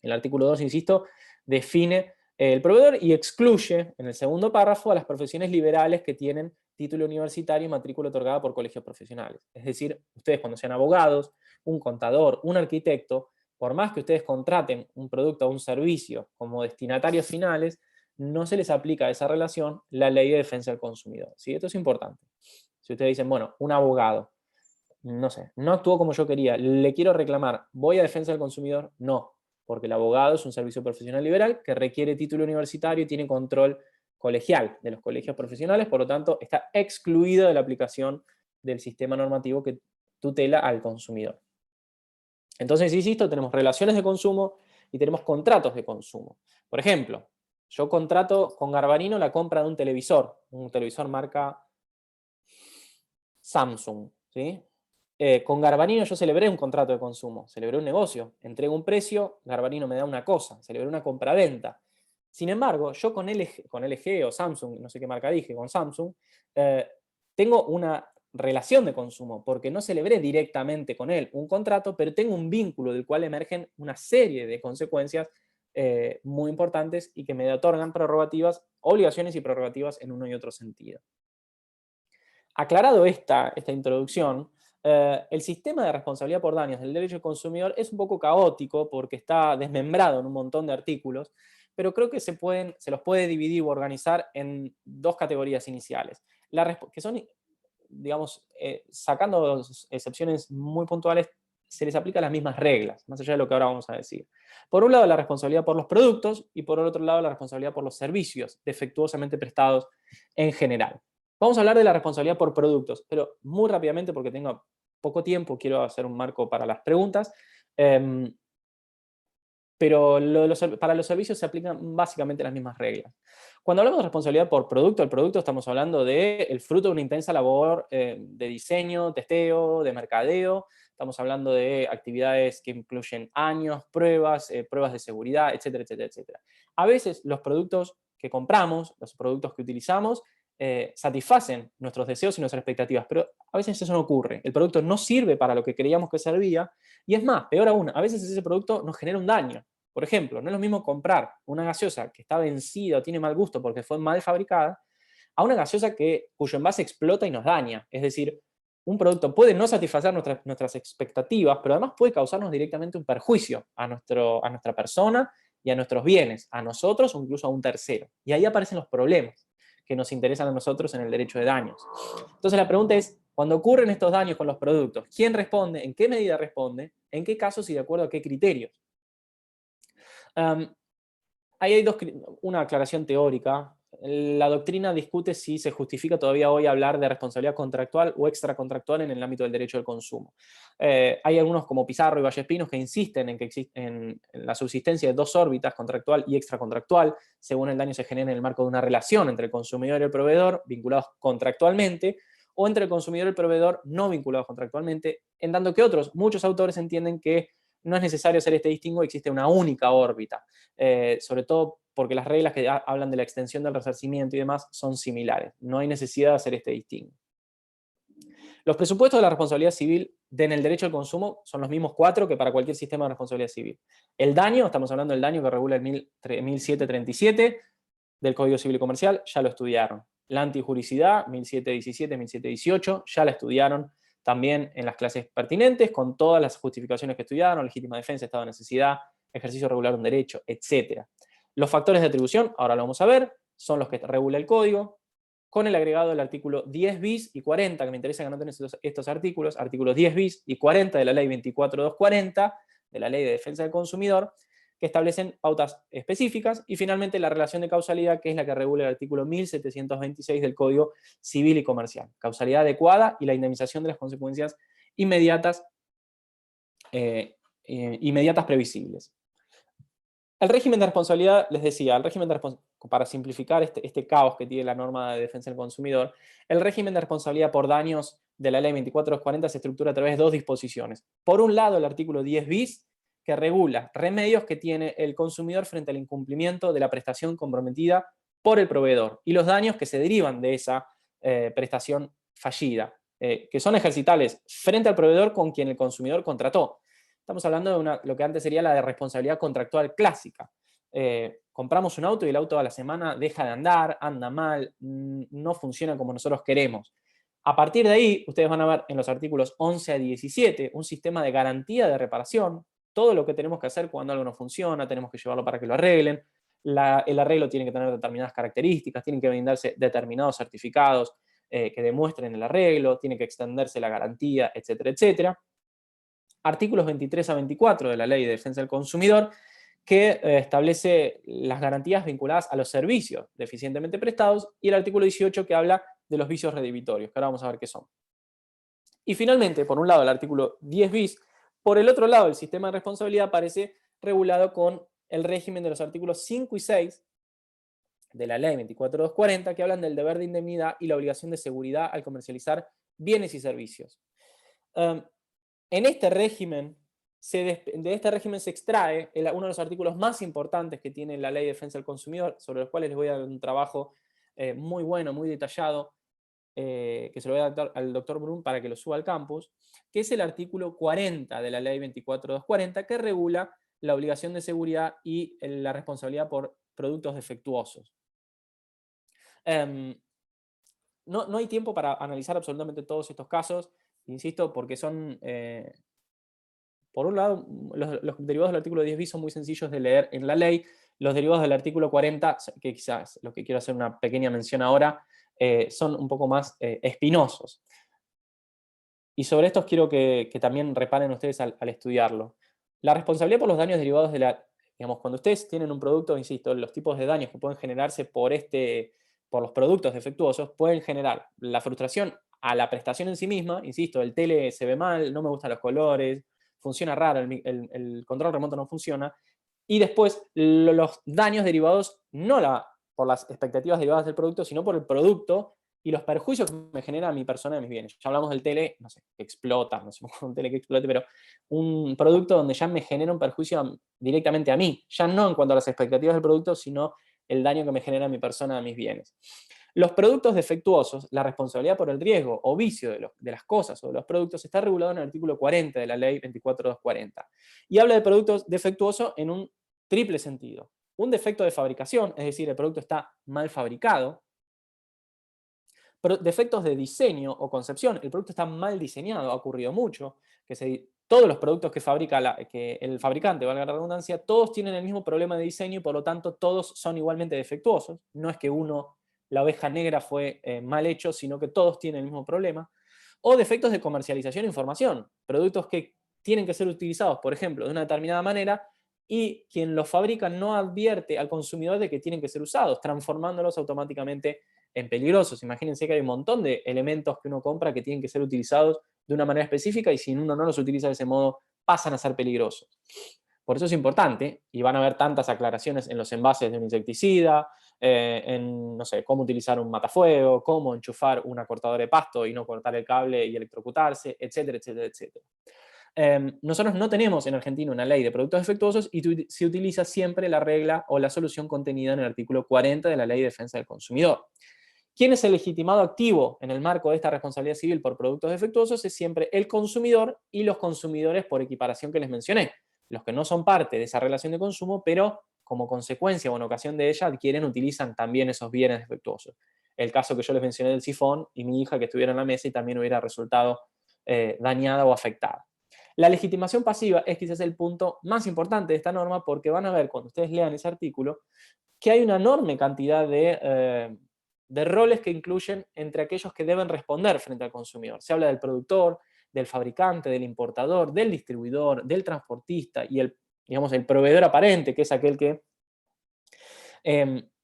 El artículo 2, insisto, define el proveedor y excluye en el segundo párrafo a las profesiones liberales que tienen título universitario y matrícula otorgada por colegios profesionales. Es decir, ustedes cuando sean abogados, un contador, un arquitecto, por más que ustedes contraten un producto o un servicio como destinatarios finales, no se les aplica a esa relación la ley de defensa del consumidor. ¿Sí? Esto es importante. Si ustedes dicen, bueno, un abogado, no sé, no actuó como yo quería, le quiero reclamar, ¿voy a defensa del consumidor? No, porque el abogado es un servicio profesional liberal que requiere título universitario y tiene control colegial de los colegios profesionales, por lo tanto está excluido de la aplicación del sistema normativo que tutela al consumidor. Entonces, insisto, tenemos relaciones de consumo y tenemos contratos de consumo. Por ejemplo, yo contrato con Garbarino la compra de un televisor marca Samsung, ¿sí? Con Garbarino yo celebré un contrato de consumo, celebré un negocio, entrego un precio, Garbarino me da una cosa, celebré una compraventa. Sin embargo, yo con LG o Samsung, no sé qué marca dije, con Samsung, tengo una relación de consumo, porque no celebré directamente con él un contrato, pero tengo un vínculo del cual emergen una serie de consecuencias muy importantes y que me otorgan prerrogativas, obligaciones y prerrogativas en uno y otro sentido. Aclarado esta introducción, el sistema de responsabilidad por daños del derecho del consumidor es un poco caótico porque está desmembrado en un montón de artículos, pero creo que se los puede dividir o organizar en dos categorías iniciales, que son, digamos, sacando excepciones muy puntuales, se les aplican las mismas reglas, más allá de lo que ahora vamos a decir. Por un lado, la responsabilidad por los productos y por el otro lado, la responsabilidad por los servicios defectuosamente prestados en general. Vamos a hablar de la responsabilidad por productos, pero muy rápidamente porque tengo poco tiempo, quiero hacer un marco para las preguntas. Pero para los servicios se aplican básicamente las mismas reglas. Cuando hablamos de responsabilidad por producto, el producto estamos hablando del fruto de una intensa labor de diseño, testeo, de mercadeo. Estamos hablando de actividades que incluyen años, pruebas, pruebas de seguridad, etcétera, etcétera, etcétera. A veces los productos que compramos, los productos que utilizamos, satisfacen nuestros deseos y nuestras expectativas, pero a veces eso no ocurre. El producto no sirve para lo que creíamos que servía, y es más, peor aún, a veces ese producto nos genera un daño. Por ejemplo, no es lo mismo comprar una gaseosa que está vencida o tiene mal gusto porque fue mal fabricada, a una gaseosa cuyo envase explota y nos daña. Es decir, un producto puede no satisfacer nuestras expectativas, pero además puede causarnos directamente un perjuicio a nuestra persona y a nuestros bienes, a nosotros o incluso a un tercero. Y ahí aparecen los problemas que nos interesan a nosotros en el derecho de daños. Entonces la pregunta es, cuando ocurren estos daños con los productos, ¿quién responde? ¿En qué medida responde? ¿En qué casos y de acuerdo a qué criterios? Ahí hay una aclaración teórica. La doctrina discute si se justifica todavía hoy hablar de responsabilidad contractual o extracontractual en el ámbito del derecho del consumo. Hay algunos como Pizarro y Vallespinos que insisten en la subsistencia de dos órbitas, contractual y extracontractual, según el daño se genera en el marco de una relación entre el consumidor y el proveedor vinculados contractualmente, o entre el consumidor y el proveedor no vinculados contractualmente, en tanto que muchos autores entienden que no es necesario hacer este distingo, existe una única órbita, sobre todo porque las reglas que hablan de la extensión del resarcimiento y demás son similares. No hay necesidad de hacer este distingo. Los presupuestos de la responsabilidad civil en el derecho al consumo son los mismos 4 que para cualquier sistema de responsabilidad civil. El daño, estamos hablando del daño que regula el 1737 del Código Civil y Comercial, ya lo estudiaron. La antijuricidad, 1717, 1718, ya la estudiaron también en las clases pertinentes, con todas las justificaciones que estudiaron, legítima defensa, estado de necesidad, ejercicio regular de un derecho, etc. Los factores de atribución, ahora lo vamos a ver, son los que regula el código, con el agregado del artículo 10 bis y 40, que me interesa que anoten estos artículos, artículos 10 bis y 40 de la ley 24240, de la ley de defensa del consumidor, que establecen pautas específicas, y finalmente la relación de causalidad, que es la que regula el artículo 1726 del Código Civil y Comercial. Causalidad adecuada y la indemnización de las consecuencias inmediatas previsibles. El régimen de responsabilidad, les decía, para simplificar este caos que tiene la norma de defensa del consumidor, el régimen de responsabilidad por daños de la ley 24240 se estructura a través de dos disposiciones. Por un lado, el artículo 10 bis, que regula remedios que tiene el consumidor frente al incumplimiento de la prestación comprometida por el proveedor y los daños que se derivan de esa prestación fallida, que son ejercitables frente al proveedor con quien el consumidor contrató. Estamos hablando de lo que antes sería la de responsabilidad contractual clásica. Compramos un auto y el auto a la semana deja de andar, anda mal, no funciona como nosotros queremos. A partir de ahí, ustedes van a ver en los artículos 11 a 17 un sistema de garantía de reparación, todo lo que tenemos que hacer cuando algo no funciona, tenemos que llevarlo para que lo arreglen, el arreglo tiene que tener determinadas características, tienen que brindarse determinados certificados que demuestren el arreglo, tiene que extenderse la garantía, etcétera, etcétera. Artículos 23 a 24 de la Ley de Defensa del Consumidor, que establece las garantías vinculadas a los servicios deficientemente prestados, y el artículo 18 que habla de los vicios redivitorios, que ahora vamos a ver qué son. Y finalmente, por un lado, el artículo 10 bis, por el otro lado, el sistema de responsabilidad aparece regulado con el régimen de los artículos 5 y 6 de la Ley 24240, que hablan del deber de indemnidad y la obligación de seguridad al comercializar bienes y servicios. En este régimen, de este régimen se extrae uno de los artículos más importantes que tiene la Ley de Defensa del Consumidor, sobre los cuales les voy a dar un trabajo muy bueno, muy detallado, que se lo voy a dar al doctor Brun para que lo suba al campus, que es el artículo 40 de la Ley 24240, que regula la obligación de seguridad y la responsabilidad por productos defectuosos. No hay tiempo para analizar absolutamente todos estos casos, insisto, porque son, por un lado, los derivados del artículo 10 bis son muy sencillos de leer en la ley. Los derivados del artículo 40, que quizás lo que quiero hacer una pequeña mención ahora, son un poco más espinosos. Y sobre estos quiero que también reparen ustedes al estudiarlo. La responsabilidad por los daños derivados de digamos, cuando ustedes tienen un producto, insisto, los tipos de daños que pueden generarse por los productos defectuosos pueden generar la frustración a la prestación en sí misma, insisto, el tele se ve mal, no me gustan los colores, funciona raro, el control remoto no funciona, y después los daños derivados no por las expectativas derivadas del producto, sino por el producto y los perjuicios que me genera a mi persona y a mis bienes. Ya hablamos del tele, no sé, que explota, no sé, un tele que explote, pero un producto donde ya me genera un perjuicio directamente a mí, ya no en cuanto a las expectativas del producto, sino el daño que me genera a mi persona y a mis bienes. Los productos defectuosos, la responsabilidad por el riesgo o vicio de las cosas o de los productos está regulado en el artículo 40 de la Ley 24240. Y habla de productos defectuosos en un triple sentido. Un defecto de fabricación, es decir, el producto está mal fabricado. Defectos de diseño o concepción, el producto está mal diseñado, ha ocurrido mucho, todos los productos que fabrica que el fabricante, valga la redundancia, todos tienen el mismo problema de diseño y por lo tanto todos son igualmente defectuosos. No es que la oveja negra fue mal hecho, sino que todos tienen el mismo problema. O defectos de comercialización e información, productos que tienen que ser utilizados, por ejemplo, de una determinada manera y quien los fabrica no advierte al consumidor de que tienen que ser usados, transformándolos automáticamente en peligrosos. Imagínense que hay un montón de elementos que uno compra que tienen que ser utilizados de una manera específica y si uno no los utiliza de ese modo pasan a ser peligrosos. Por eso es importante, y van a haber tantas aclaraciones en los envases de un insecticida, en, no sé, cómo utilizar un matafuego, cómo enchufar una cortadora de pasto y no cortar el cable y electrocutarse, etcétera, etcétera, etcétera. Nosotros no tenemos en Argentina una ley de productos defectuosos y se utiliza siempre la regla o la solución contenida en el artículo 40 de la Ley de Defensa del Consumidor. ¿Quién es el legitimado activo en el marco de esta responsabilidad civil por productos defectuosos? Es siempre el consumidor y los consumidores por equiparación que les mencioné. Los que no son parte de esa relación de consumo, pero como consecuencia o en ocasión de ella adquieren, utilizan también esos bienes defectuosos. El caso que yo les mencioné del sifón y mi hija que estuviera en la mesa y también hubiera resultado dañada o afectada. La legitimación pasiva es quizás el punto más importante de esta norma porque van a ver cuando ustedes lean ese artículo que hay una enorme cantidad de roles que incluyen entre aquellos que deben responder frente al consumidor. Se habla del productor, del fabricante, del importador, del distribuidor, del transportista y digamos, el proveedor aparente, que es aquel que,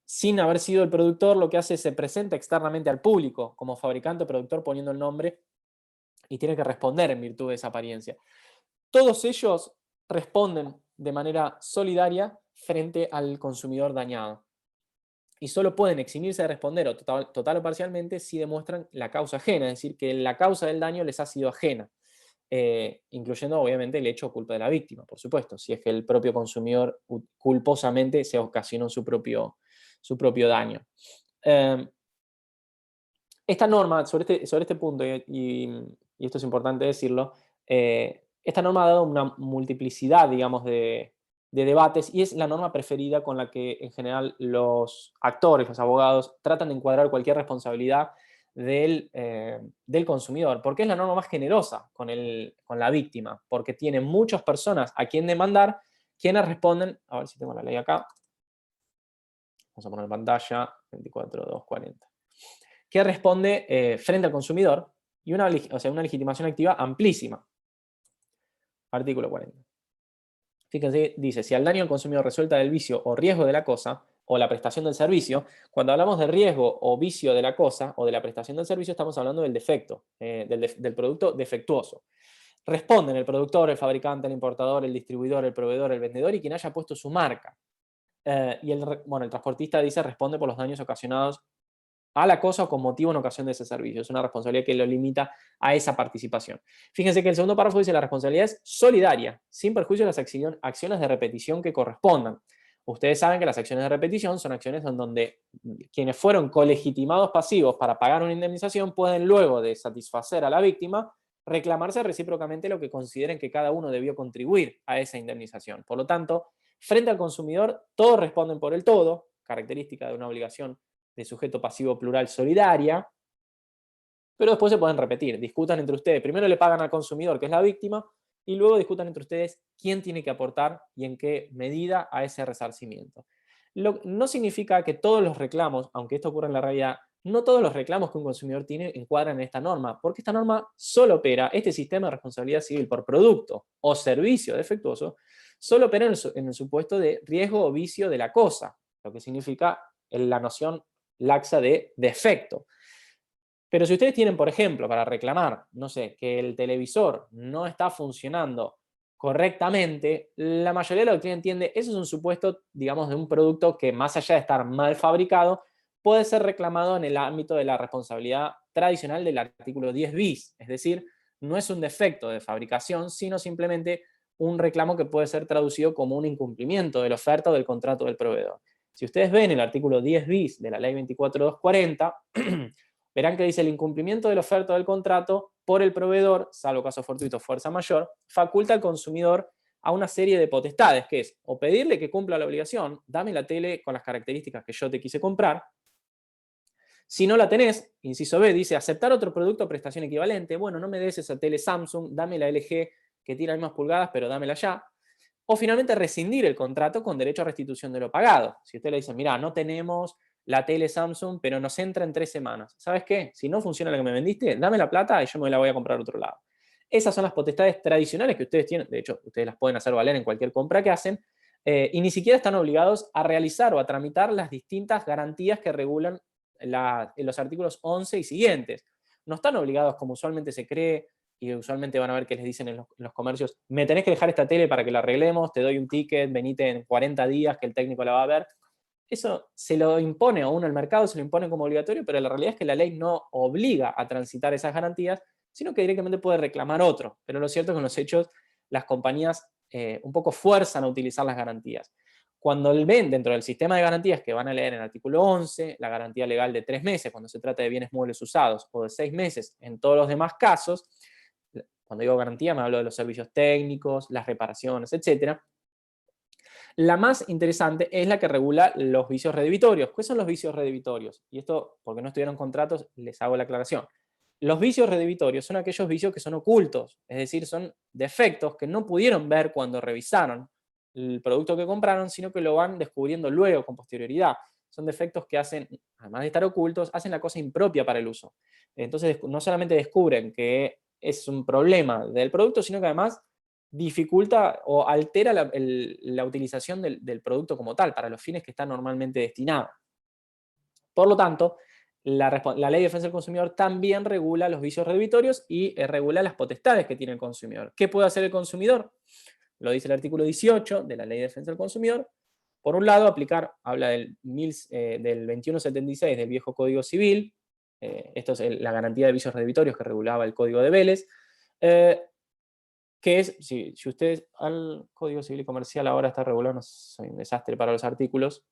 sin haber sido el productor, lo que hace es se presenta externamente al público como fabricante o productor poniendo el nombre y tiene que responder en virtud de esa apariencia. Todos ellos responden de manera solidaria frente al consumidor dañado. Y solo pueden eximirse de responder total o parcialmente si demuestran la causa ajena, es decir, que la causa del daño les ha sido ajena, incluyendo obviamente el hecho o culpa de la víctima, por supuesto, si es que el propio consumidor culposamente se ocasionó su propio su propio daño. Esta norma, sobre este punto, y esto es importante decirlo, esta norma ha dado una multiplicidad, digamos, de debates, y es la norma preferida con la que en general los actores, los abogados, tratan de encuadrar cualquier responsabilidad del consumidor, porque es la norma más generosa con la víctima, porque tiene muchas personas a quien demandar, quienes responden, a ver si tengo la ley acá, vamos a poner en pantalla, 24.240, que responde frente al consumidor, y una legitimación activa amplísima. Artículo 40. Fíjense, dice, si al daño al consumidor resulta del vicio o riesgo de la cosa, o la prestación del servicio, cuando hablamos de riesgo o vicio de la cosa, o de la prestación del servicio, estamos hablando del defecto, del producto defectuoso. Responden el productor, el fabricante, el importador, el distribuidor, el proveedor, el vendedor y quien haya puesto su marca. Y el transportista dice responde por los daños ocasionados a la cosa o con motivo en ocasión de ese servicio. Es una responsabilidad que lo limita a esa participación. Fíjense que el segundo párrafo dice la responsabilidad es solidaria, sin perjuicio de las acciones de repetición que correspondan. Ustedes saben que las acciones de repetición son acciones en donde quienes fueron colegitimados pasivos para pagar una indemnización pueden luego de satisfacer a la víctima reclamarse recíprocamente lo que consideren que cada uno debió contribuir a esa indemnización. Por lo tanto, frente al consumidor, todos responden por el todo, característica de una obligación de sujeto pasivo plural solidaria, pero después se pueden repetir, discutan entre ustedes, primero le pagan al consumidor, que es la víctima, y luego discutan entre ustedes quién tiene que aportar y en qué medida a ese resarcimiento. No significa que todos los reclamos, aunque esto ocurra en la realidad, no todos los reclamos que un consumidor tiene encuadran en esta norma, porque esta norma solo opera, este sistema de responsabilidad civil por producto o servicio defectuoso, solo opera en el supuesto de riesgo o vicio de la cosa, lo que significa la noción laxa de defecto. Pero si ustedes tienen, por ejemplo, para reclamar, no sé, que el televisor no está funcionando correctamente, la mayoría de los que entiende, eso es un supuesto, digamos, de un producto que más allá de estar mal fabricado, puede ser reclamado en el ámbito de la responsabilidad tradicional del artículo 10 bis. Es decir, no es un defecto de fabricación, sino simplemente un reclamo que puede ser traducido como un incumplimiento de la oferta o del contrato del proveedor. Si ustedes ven el artículo 10 bis de la ley 24.240, verán que dice el incumplimiento de la oferta del contrato por el proveedor, salvo caso fortuito, fuerza mayor, faculta al consumidor a una serie de potestades, que es o pedirle que cumpla la obligación, dame la tele con las características que yo te quise comprar. Si no la tenés, inciso B, dice aceptar otro producto o prestación equivalente. Bueno, no me des esa tele Samsung, dame la LG que tira las mismas pulgadas, pero dámela ya. O finalmente rescindir el contrato con derecho a restitución de lo pagado. Si usted le dice, mira, no tenemos la tele Samsung, pero nos entra en 3 semanas. ¿Sabes qué? Si no funciona la que me vendiste, dame la plata y yo me la voy a comprar a otro lado. Esas son las potestades tradicionales que ustedes tienen. De hecho, ustedes las pueden hacer valer en cualquier compra que hacen. Y ni siquiera están obligados a realizar o a tramitar las distintas garantías que regulan en los artículos 11 y siguientes. No están obligados, como usualmente se cree, y usualmente van a ver que les dicen en los comercios, me tenés que dejar esta tele para que la arreglemos, te doy un ticket, venite en 40 días que el técnico la va a ver. Eso se lo impone a uno el mercado, se lo impone como obligatorio, pero la realidad es que la ley no obliga a transitar esas garantías, sino que directamente puede reclamar otro. Pero lo cierto es que en los hechos las compañías un poco fuerzan a utilizar las garantías. Cuando ven dentro del sistema de garantías que van a leer en el artículo 11, la garantía legal de 3 meses cuando se trata de bienes muebles usados o de 6 meses en todos los demás casos, cuando digo garantía me hablo de los servicios técnicos, las reparaciones, etc. La más interesante es la que regula los vicios redebitorios. ¿Qué son los vicios redebitorios? Y esto, porque no estuvieron contratos, les hago la aclaración. Los vicios redebitorios son aquellos vicios que son ocultos, es decir, son defectos que no pudieron ver cuando revisaron el producto que compraron, sino que lo van descubriendo luego, con posterioridad. Son defectos que hacen, además de estar ocultos, hacen la cosa impropia para el uso. Entonces, no solamente descubren que es un problema del producto, sino que además dificulta o altera la utilización del producto como tal, para los fines que está normalmente destinado. Por lo tanto, la Ley de Defensa del Consumidor también regula los vicios redebitorios y regula las potestades que tiene el consumidor. ¿Qué puede hacer el consumidor? Lo dice el artículo 18 de la Ley de Defensa del Consumidor. Por un lado, habla del 2176 del viejo Código Civil. Esto es la garantía de vicios redebitorios que regulaba el Código de Vélez. Que es, si ustedes al Código Civil y Comercial ahora está regulado, no soy un desastre para los artículos,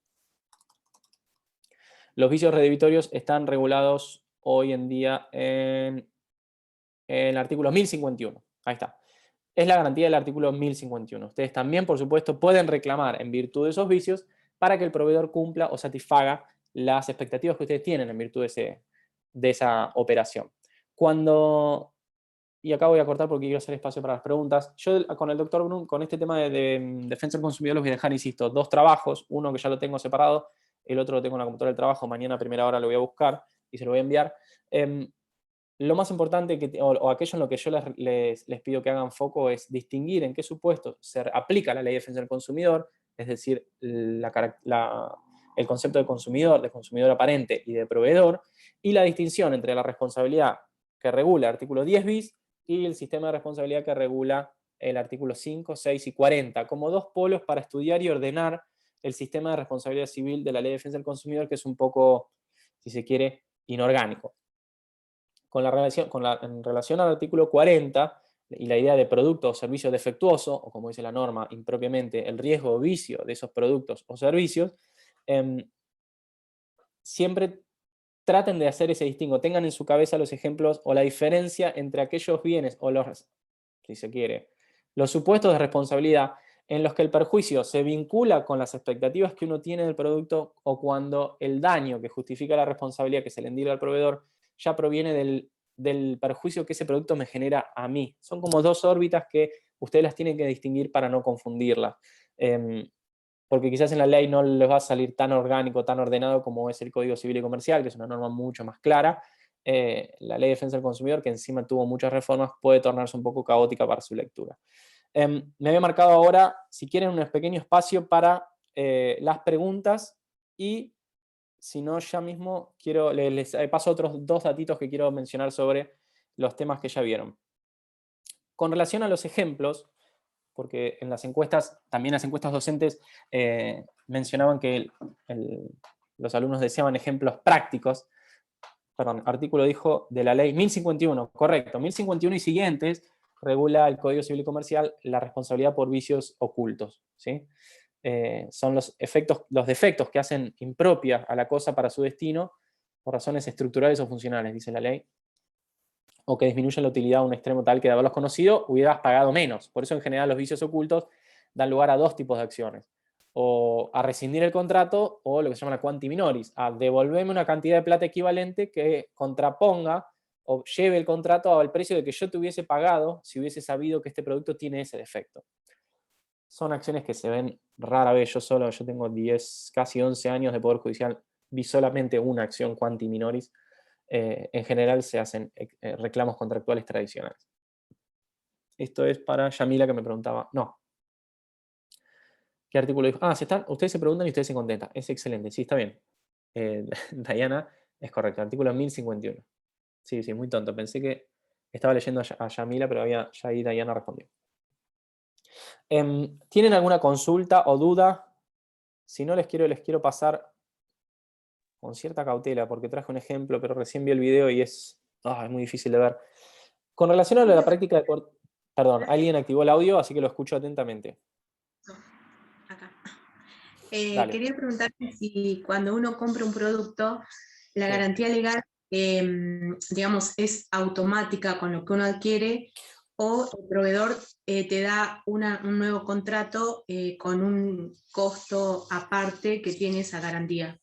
Los vicios redhibitorios están regulados hoy en día en el artículo 1051. Ahí está. Es la garantía del artículo 1051. Ustedes también, por supuesto, pueden reclamar en virtud de esos vicios para que el proveedor cumpla o satisfaga las expectativas que ustedes tienen en virtud de esa operación. Cuando, y acá voy a cortar porque quiero hacer espacio para las preguntas, yo con el doctor Brun, con este tema de defensa del consumidor, los voy a dejar, insisto, 2 trabajos, uno que ya lo tengo separado, el otro lo tengo en la computadora del trabajo, mañana a primera hora lo voy a buscar y se lo voy a enviar. Lo más importante, o aquello en lo que yo les pido que hagan foco, es distinguir en qué supuestos se aplica la ley de defensa del consumidor, es decir, el concepto de consumidor aparente y de proveedor, y la distinción entre la responsabilidad que regula el artículo 10 bis y el sistema de responsabilidad que regula el artículo 5, 6 y 40, como 2 polos para estudiar y ordenar el sistema de responsabilidad civil de la ley de defensa del consumidor, que es un poco, si se quiere, inorgánico. En relación al artículo 40 y la idea de producto o servicio defectuoso, o como dice la norma impropiamente, el riesgo o vicio de esos productos o servicios, siempre traten de hacer ese distingo, tengan en su cabeza los ejemplos o la diferencia entre aquellos bienes o los, si se quiere, los supuestos de responsabilidad en los que el perjuicio se vincula con las expectativas que uno tiene del producto, o cuando el daño que justifica la responsabilidad que se le endilga al proveedor ya proviene del perjuicio que ese producto me genera a mí. Son como 2 órbitas que ustedes las tienen que distinguir para no confundirlas. Porque quizás en la ley no les va a salir tan orgánico, tan ordenado como es el Código Civil y Comercial, que es una norma mucho más clara. La Ley de Defensa del Consumidor, que encima tuvo muchas reformas, puede tornarse un poco caótica para su lectura. Me había marcado ahora, si quieren, un pequeño espacio para las preguntas, y si no, ya mismo les paso otros 2 datitos que quiero mencionar sobre los temas que ya vieron. Con relación a los ejemplos, porque en las encuestas, también las encuestas docentes, mencionaban que los alumnos deseaban ejemplos prácticos. Perdón, artículo dijo de la ley 1051, correcto, 1051 y siguientes regula el Código Civil y Comercial la responsabilidad por vicios ocultos, ¿sí? Son los defectos que hacen impropia a la cosa para su destino por razones estructurales o funcionales, dice la ley, o que disminuyen la utilidad a un extremo tal que de haberlos conocido hubieras pagado menos. Por eso en general los vicios ocultos dan lugar a 2 tipos de acciones: o a rescindir el contrato, o lo que se llama la quanti minoris, a devolverme una cantidad de plata equivalente que contraponga o lleve el contrato al precio de que yo te hubiese pagado si hubiese sabido que este producto tiene ese defecto. Son acciones que se ven rara vez. Yo tengo 10, casi 11 años de Poder Judicial, vi solamente una acción quanti minoris. En general se hacen reclamos contractuales tradicionales. Esto es para Yamila, que me preguntaba. No. ¿Qué artículo dijo? Ustedes se preguntan y ustedes se contentan. Es excelente, sí, está bien. Diana, es correcto, artículo 1051. Sí, sí, muy tonto. Pensé que estaba leyendo a Yamila, pero ya ahí Diana respondió. ¿Tienen alguna consulta o duda? Si no, les quiero pasar con cierta cautela, porque traje un ejemplo, pero recién vi el video y es muy difícil de ver. Con relación a la práctica de... Perdón, alguien activó el audio, así que lo escucho atentamente. Acá. Quería preguntarte si cuando uno compra un producto, la garantía legal, digamos, es automática con lo que uno adquiere, o el proveedor te da un nuevo contrato con un costo aparte que tiene esa garantía.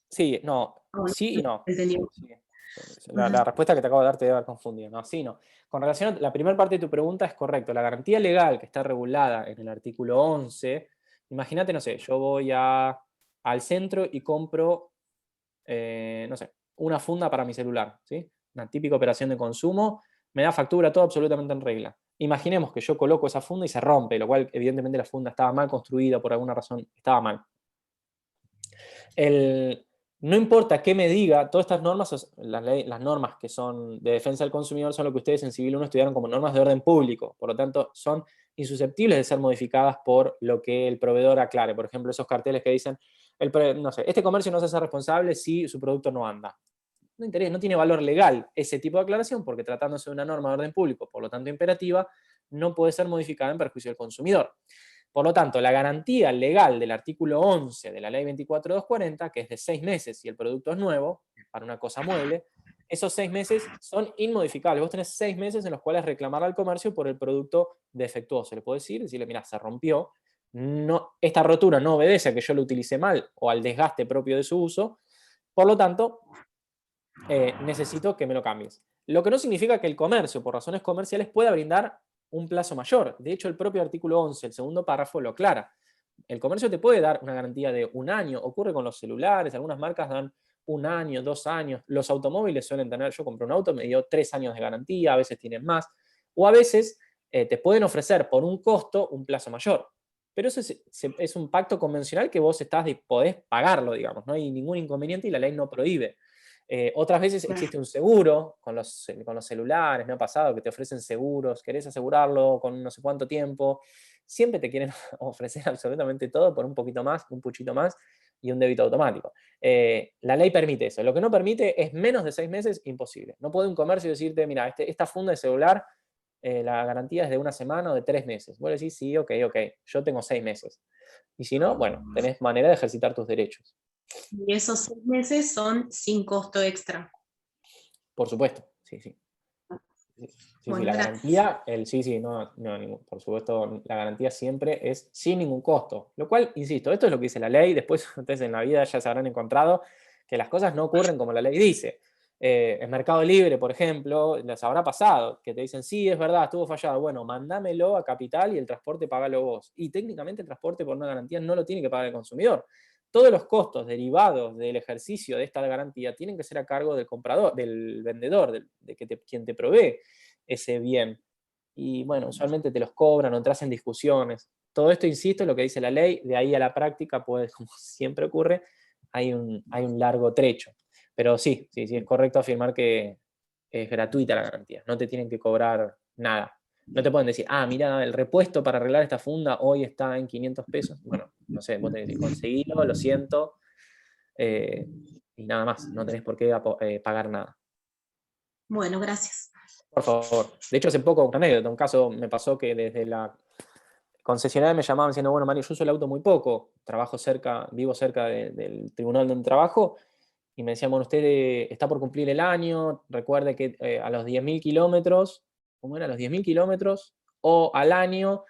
Sí, no, sí y no. Entendí. Sí. La respuesta que te acabo de dar te debe haber confundido. No, sí, no. Con relación a la primera parte de tu pregunta, es correcto. La garantía legal que está regulada en el artículo 11, imagínate, no sé, yo voy al centro y compro, no sé, una funda para mi celular, ¿sí? Una típica operación de consumo, me da factura, todo absolutamente en regla. Imaginemos que yo coloco esa funda y se rompe, lo cual evidentemente la funda estaba mal construida, por alguna razón estaba mal. No importa qué me diga, todas estas normas, las normas que son de defensa del consumidor, son lo que ustedes en Civil 1 estudiaron como normas de orden público, por lo tanto son insusceptibles de ser modificadas por lo que el proveedor aclare. Por ejemplo, esos carteles que dicen, no sé, este comercio no se hace responsable si su producto no anda. No tiene valor legal ese tipo de aclaración, porque tratándose de una norma de orden público, por lo tanto imperativa, no puede ser modificada en perjuicio del consumidor. Por lo tanto, la garantía legal del artículo 11 de la ley 24.240, que es de 6 meses si el producto es nuevo, para una cosa mueble, esos 6 meses son inmodificables. Vos tenés 6 meses en los cuales reclamar al comercio por el producto defectuoso. Le podés decirle, mira, se rompió, no, esta rotura no obedece a que yo lo utilicé mal o al desgaste propio de su uso, por lo tanto, necesito que me lo cambies. Lo que no significa que el comercio, por razones comerciales, pueda brindar un plazo mayor. De hecho, el propio artículo 11, el segundo párrafo, lo aclara. El comercio te puede dar una garantía de 1 año, ocurre con los celulares, algunas marcas dan 1 año, 2 años, los automóviles suelen tener, yo compré un auto, me dio 3 años de garantía, a veces tienen más, o a veces te pueden ofrecer por un costo un plazo mayor. Pero eso es un pacto convencional que vos podés pagarlo, digamos, no hay ningún inconveniente y la ley no prohíbe. Otras veces existe un seguro con los celulares, me ha pasado que te ofrecen seguros, querés asegurarlo con no sé cuánto tiempo, siempre te quieren ofrecer absolutamente todo por un poquito más, un puchito más y un débito automático. La ley permite eso, lo que no permite es menos de 6 meses, imposible. No puede un comercio decirte, mira, esta funda de celular, la garantía es de 1 semana o de 3 meses. Vos decís, sí, ok, yo tengo 6 meses. Y si no, bueno, tenés manera de ejercitar tus derechos. Y esos 6 meses son sin costo extra. Por supuesto, sí. Bueno, La gracias. garantía, no, por supuesto, la garantía siempre es sin ningún costo. Lo cual, insisto, esto es lo que dice la ley, después ustedes en la vida ya se habrán encontrado que las cosas no ocurren como la ley dice. En Mercado Libre, por ejemplo, les habrá pasado, que te dicen, sí, es verdad, estuvo fallado, bueno, mándamelo a Capital y el transporte pagalo vos. Y técnicamente el transporte por una garantía no lo tiene que pagar el consumidor. Todos los costos derivados del ejercicio de esta garantía tienen que ser a cargo del comprador, del vendedor, quien te provee ese bien. Y bueno, usualmente te los cobran o entras en discusiones. Todo esto, insisto, es lo que dice la ley, de ahí a la práctica, pues, como siempre ocurre, hay un largo trecho. Pero sí, es correcto afirmar que es gratuita la garantía, no te tienen que cobrar nada. No te pueden decir, mira, el repuesto para arreglar esta funda hoy está en 500 pesos. Bueno, no sé, vos tenés que conseguirlo, lo siento, y nada más, no tenés por qué pagar nada. Bueno, gracias. Por favor. De hecho, hace poco, una anécdota, un caso me pasó que desde la concesionaria me llamaban diciendo, bueno, Mario, yo uso el auto muy poco, vivo cerca del tribunal donde trabajo, y me decían, bueno, usted está por cumplir el año, recuerde que a los 10.000 kilómetros, ¿cómo era? A los 10.000 kilómetros o al año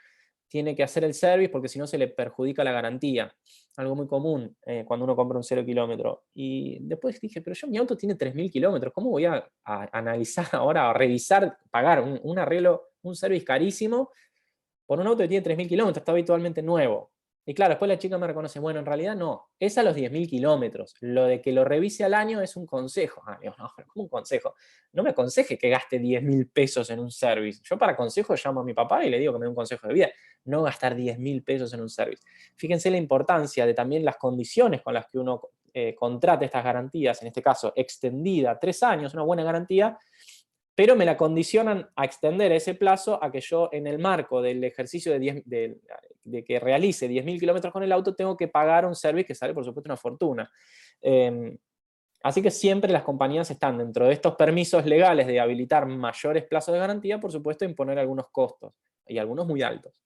tiene que hacer el service porque si no se le perjudica la garantía. Algo muy común cuando uno compra un 0 kilómetro. Y después dije, pero mi auto tiene 3.000 kilómetros, ¿cómo voy a analizar ahora, a revisar, pagar un arreglo, un service carísimo por un auto que tiene 3.000 kilómetros, está habitualmente nuevo? Y claro, después la chica me reconoce, bueno, en realidad no, es a los 10.000 kilómetros. Lo de que lo revise al año es un consejo. Digo, no, ¿cómo un consejo? No me aconseje que gaste 10.000 pesos en un service. Yo para consejo llamo a mi papá y le digo que me dé un consejo de vida, no gastar 10.000 pesos en un service. Fíjense la importancia de también las condiciones con las que uno contrata estas garantías, en este caso extendida 3 años, una buena garantía, pero me la condicionan a extender ese plazo a que yo en el marco del ejercicio de que realice 10.000 kilómetros con el auto tengo que pagar un service que sale por supuesto una fortuna. Así que siempre las compañías están dentro de estos permisos legales de habilitar mayores plazos de garantía, por supuesto imponer algunos costos, y algunos muy altos.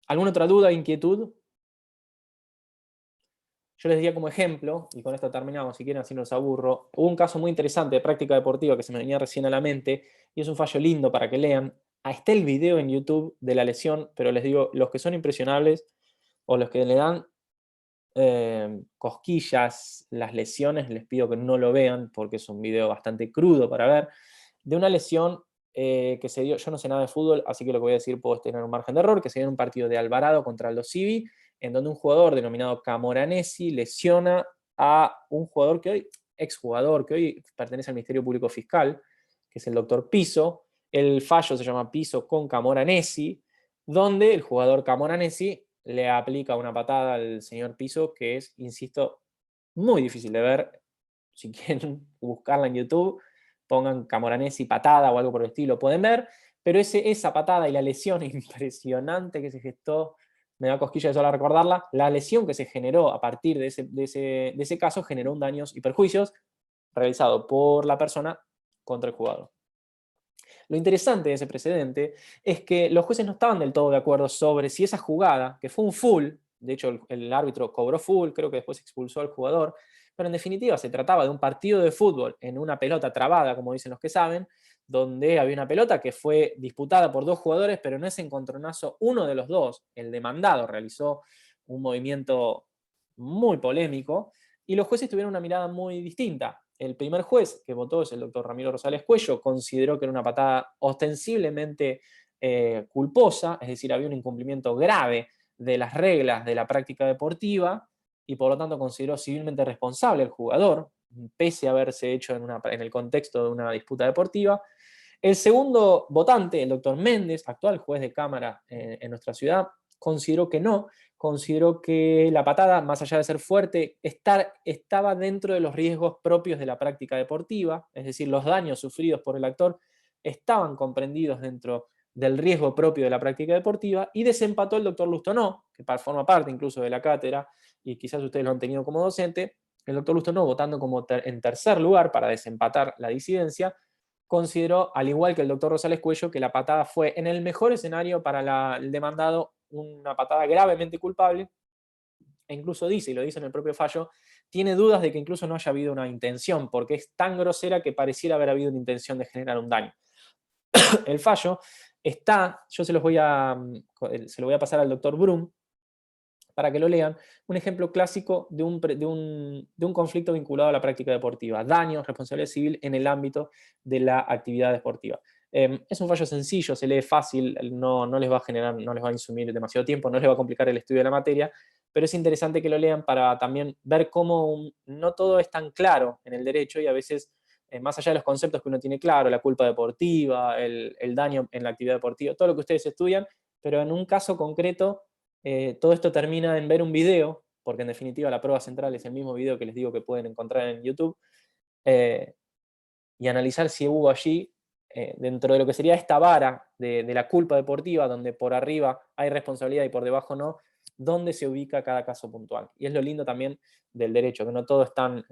¿Alguna otra duda, inquietud? Yo les decía como ejemplo, y con esto terminamos, si quieren así no los aburro, hubo un caso muy interesante de práctica deportiva que se me venía recién a la mente, y es un fallo lindo para que lean. Ahí está el video en YouTube de la lesión, pero les digo, los que son impresionables, o los que le dan cosquillas, las lesiones, les pido que no lo vean, porque es un video bastante crudo para ver, de una lesión que se dio, yo no sé nada de fútbol, así que lo que voy a decir puedo tener un margen de error, que se dio en un partido de Alvarado contra Aldo Civi, en donde un jugador denominado Camoranesi lesiona a un jugador exjugador, que hoy pertenece al Ministerio Público Fiscal, que es el doctor Piso. El fallo se llama Piso con Camoranesi, donde el jugador Camoranesi le aplica una patada al señor Piso, que es, insisto, muy difícil de ver. Si quieren buscarla en YouTube, pongan Camoranesi patada o algo por el estilo, pueden ver, pero esa patada y la lesión impresionante que se gestó, me da cosquilla de solo recordarla, la lesión que se generó a partir de ese caso generó un daños y perjuicios realizado por la persona contra el jugador. Lo interesante de ese precedente es que los jueces no estaban del todo de acuerdo sobre si esa jugada, que fue un full, de hecho el árbitro cobró full, creo que después expulsó al jugador, pero en definitiva se trataba de un partido de fútbol en una pelota trabada, como dicen los que saben, donde había una pelota que fue disputada por dos jugadores, pero en ese encontronazo uno de los dos, el demandado, realizó un movimiento muy polémico y los jueces tuvieron una mirada muy distinta. El primer juez que votó es el doctor Ramiro Rosales Cuello, consideró que era una patada ostensiblemente culposa, es decir, había un incumplimiento grave de las reglas de la práctica deportiva y por lo tanto consideró civilmente responsable al jugador, pese a haberse hecho en el contexto de una disputa deportiva. El segundo votante, el doctor Méndez, actual juez de cámara en nuestra ciudad, consideró que no, consideró que la patada, más allá de ser fuerte, estaba dentro de los riesgos propios de la práctica deportiva, es decir, los daños sufridos por el actor estaban comprendidos dentro del riesgo propio de la práctica deportiva, y desempató el doctor Lustonó, que forma parte incluso de la cátedra, y quizás ustedes lo han tenido como docente, el doctor Lustonó, votando como en tercer lugar para desempatar la disidencia, consideró, al igual que el doctor Rosales Cuello, que la patada fue, en el mejor escenario para el demandado, una patada gravemente culpable, e incluso dice, y lo dice en el propio fallo, tiene dudas de que incluso no haya habido una intención, porque es tan grosera que pareciera haber habido una intención de generar un daño. El fallo está, yo se lo voy a pasar al doctor Brum, para que lo lean, un ejemplo clásico de un conflicto vinculado a la práctica deportiva, daños, responsabilidad civil en el ámbito de la actividad deportiva. Es un fallo sencillo, se lee fácil, no les va a generar, no les va a insumir demasiado tiempo, no les va a complicar el estudio de la materia, pero es interesante que lo lean para también ver cómo no todo es tan claro en el derecho y a veces, más allá de los conceptos que uno tiene claro, la culpa deportiva, el daño en la actividad deportiva, todo lo que ustedes estudian, pero en un caso concreto, todo esto termina en ver un video, porque en definitiva la prueba central es el mismo video que les digo que pueden encontrar en YouTube, y analizar si hubo allí, dentro de lo que sería esta vara de la culpa deportiva, donde por arriba hay responsabilidad y por debajo no, dónde se ubica cada caso puntual. Y es lo lindo también del derecho, que no todo es tan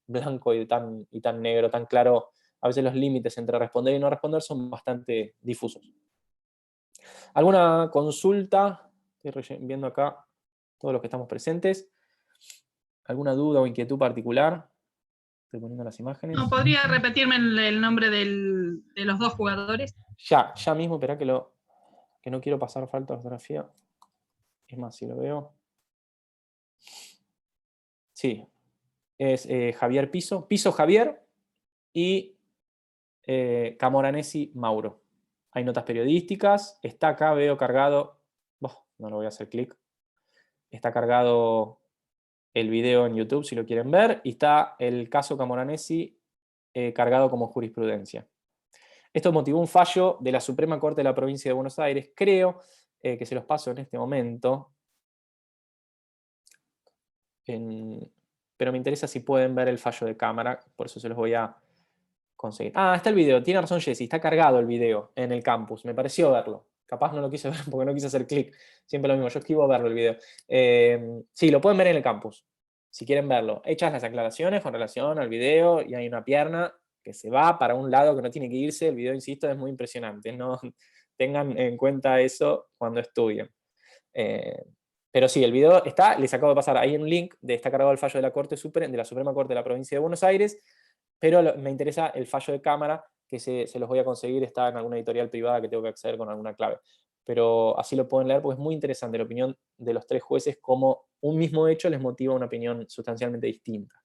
blanco y tan negro, tan claro. A veces los límites entre responder y no responder son bastante difusos. ¿Alguna consulta? Estoy viendo acá todos los que estamos presentes. ¿Alguna duda o inquietud particular? Estoy poniendo las imágenes. ¿No podría repetirme el nombre de los dos jugadores? Ya mismo, espera que no quiero pasar falta de ortografía. Es más, si lo veo. Sí, es Javier Piso Javier y Camoranesi Mauro. Hay notas periodísticas, está acá, veo cargado, no lo voy a hacer clic, está cargado el video en YouTube si lo quieren ver, y está el caso Camoranesi cargado como jurisprudencia. Esto motivó un fallo de la Suprema Corte de la Provincia de Buenos Aires, creo que se los paso en este momento, pero me interesa si pueden ver el fallo de cámara, por eso se los voy a conseguir. Ah, está el video, tiene razón Jessy, está cargado el video en el campus, me pareció verlo. Capaz no lo quise ver porque no quise hacer clic, siempre lo mismo, yo esquivo verlo el video. Sí, lo pueden ver en el campus, si quieren verlo. Hechas las aclaraciones con relación al video, y hay una pierna que se va para un lado que no tiene que irse, el video, insisto, es muy impresionante, no tengan en cuenta eso cuando estudien. Pero sí, el video está, les acabo de pasar ahí un link, está cargado el fallo de la Suprema Corte de la Provincia de Buenos Aires, pero me interesa el fallo de cámara, que se los voy a conseguir, está en alguna editorial privada que tengo que acceder con alguna clave. Pero así lo pueden leer porque es muy interesante la opinión de los tres jueces, cómo un mismo hecho les motiva una opinión sustancialmente distinta.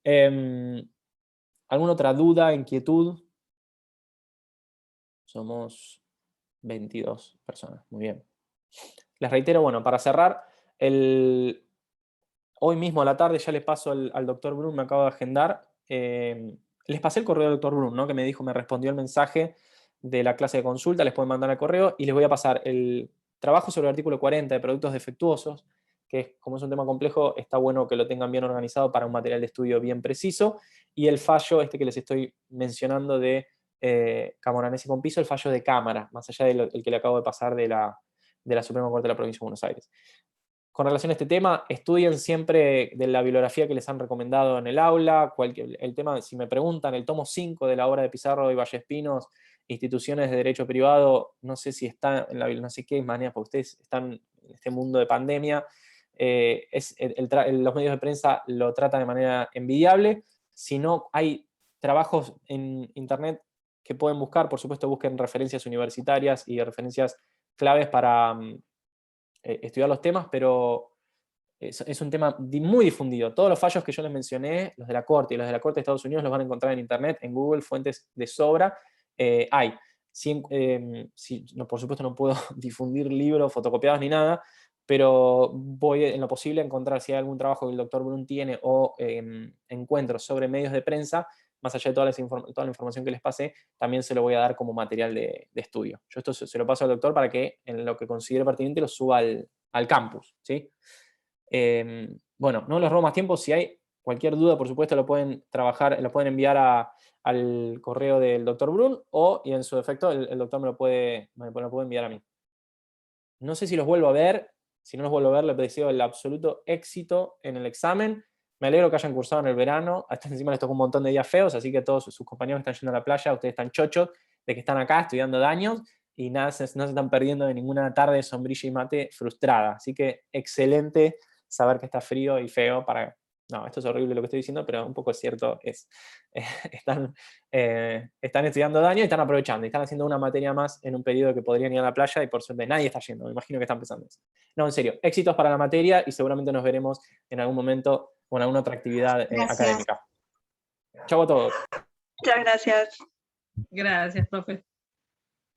¿Alguna otra duda, inquietud? Somos 22 personas, muy bien. Les reitero, bueno, para cerrar, hoy mismo a la tarde ya les paso al doctor Brun, me acabo de agendar. Les pasé el correo del doctor Brun, ¿no? Que me dijo, me respondió el mensaje de la clase de consulta, les pueden mandar el correo, y les voy a pasar el trabajo sobre el artículo 40 de productos defectuosos, que como es un tema complejo, está bueno que lo tengan bien organizado para un material de estudio bien preciso, y el fallo que les estoy mencionando de Camoranesi con Piso, el fallo de cámara, más allá del que le acabo de pasar de la Suprema Corte de la Provincia de Buenos Aires. Con relación a este tema, estudien siempre de la bibliografía que les han recomendado en el aula. El tema, si me preguntan, el tomo 5 de la obra de Pizarro y Vallespinos instituciones de derecho privado, no sé si está en la no sé qué manera, porque ustedes están en este mundo de pandemia, los medios de prensa lo tratan de manera envidiable. Si no hay trabajos en internet que pueden buscar, por supuesto busquen referencias universitarias y referencias claves para estudiar los temas, pero es un tema muy difundido. Todos los fallos que yo les mencioné, los de la Corte y los de la Corte de Estados Unidos, los van a encontrar en internet, en Google, fuentes de sobra. Hay. No, por supuesto no puedo difundir libros fotocopiados ni nada, pero voy en lo posible a encontrar si hay algún trabajo que el doctor Brun tiene o encuentros sobre medios de prensa, más allá de toda la información que les pasé, también se lo voy a dar como material de estudio. Yo esto se lo paso al doctor para que en lo que considere pertinente lo suba al campus, ¿sí? Bueno, no les robo más tiempo. Si hay cualquier duda, por supuesto, lo pueden enviar al correo del doctor Brun y en su defecto el doctor me lo puede enviar a mí. No sé si los vuelvo a ver. Si no los vuelvo a ver, les deseo el absoluto éxito en el examen. Me alegro que hayan cursado en el verano. Hasta encima les tocó un montón de días feos, así que todos sus compañeros que están yendo a la playa, ustedes están chochos de que están acá estudiando daños y nada, no se están perdiendo de ninguna tarde de sombrilla y mate frustrada. Así que excelente saber que está frío y feo para... No, esto es horrible lo que estoy diciendo, pero un poco es cierto. Están estudiando daño y están aprovechando. Y están haciendo una materia más en un periodo que podrían ir a la playa y por suerte nadie está yendo. Me imagino que están pensando eso. No, en serio, éxitos para la materia y seguramente nos veremos en algún momento o en alguna otra actividad académica. Chau a todos. Muchas gracias. Gracias, profe.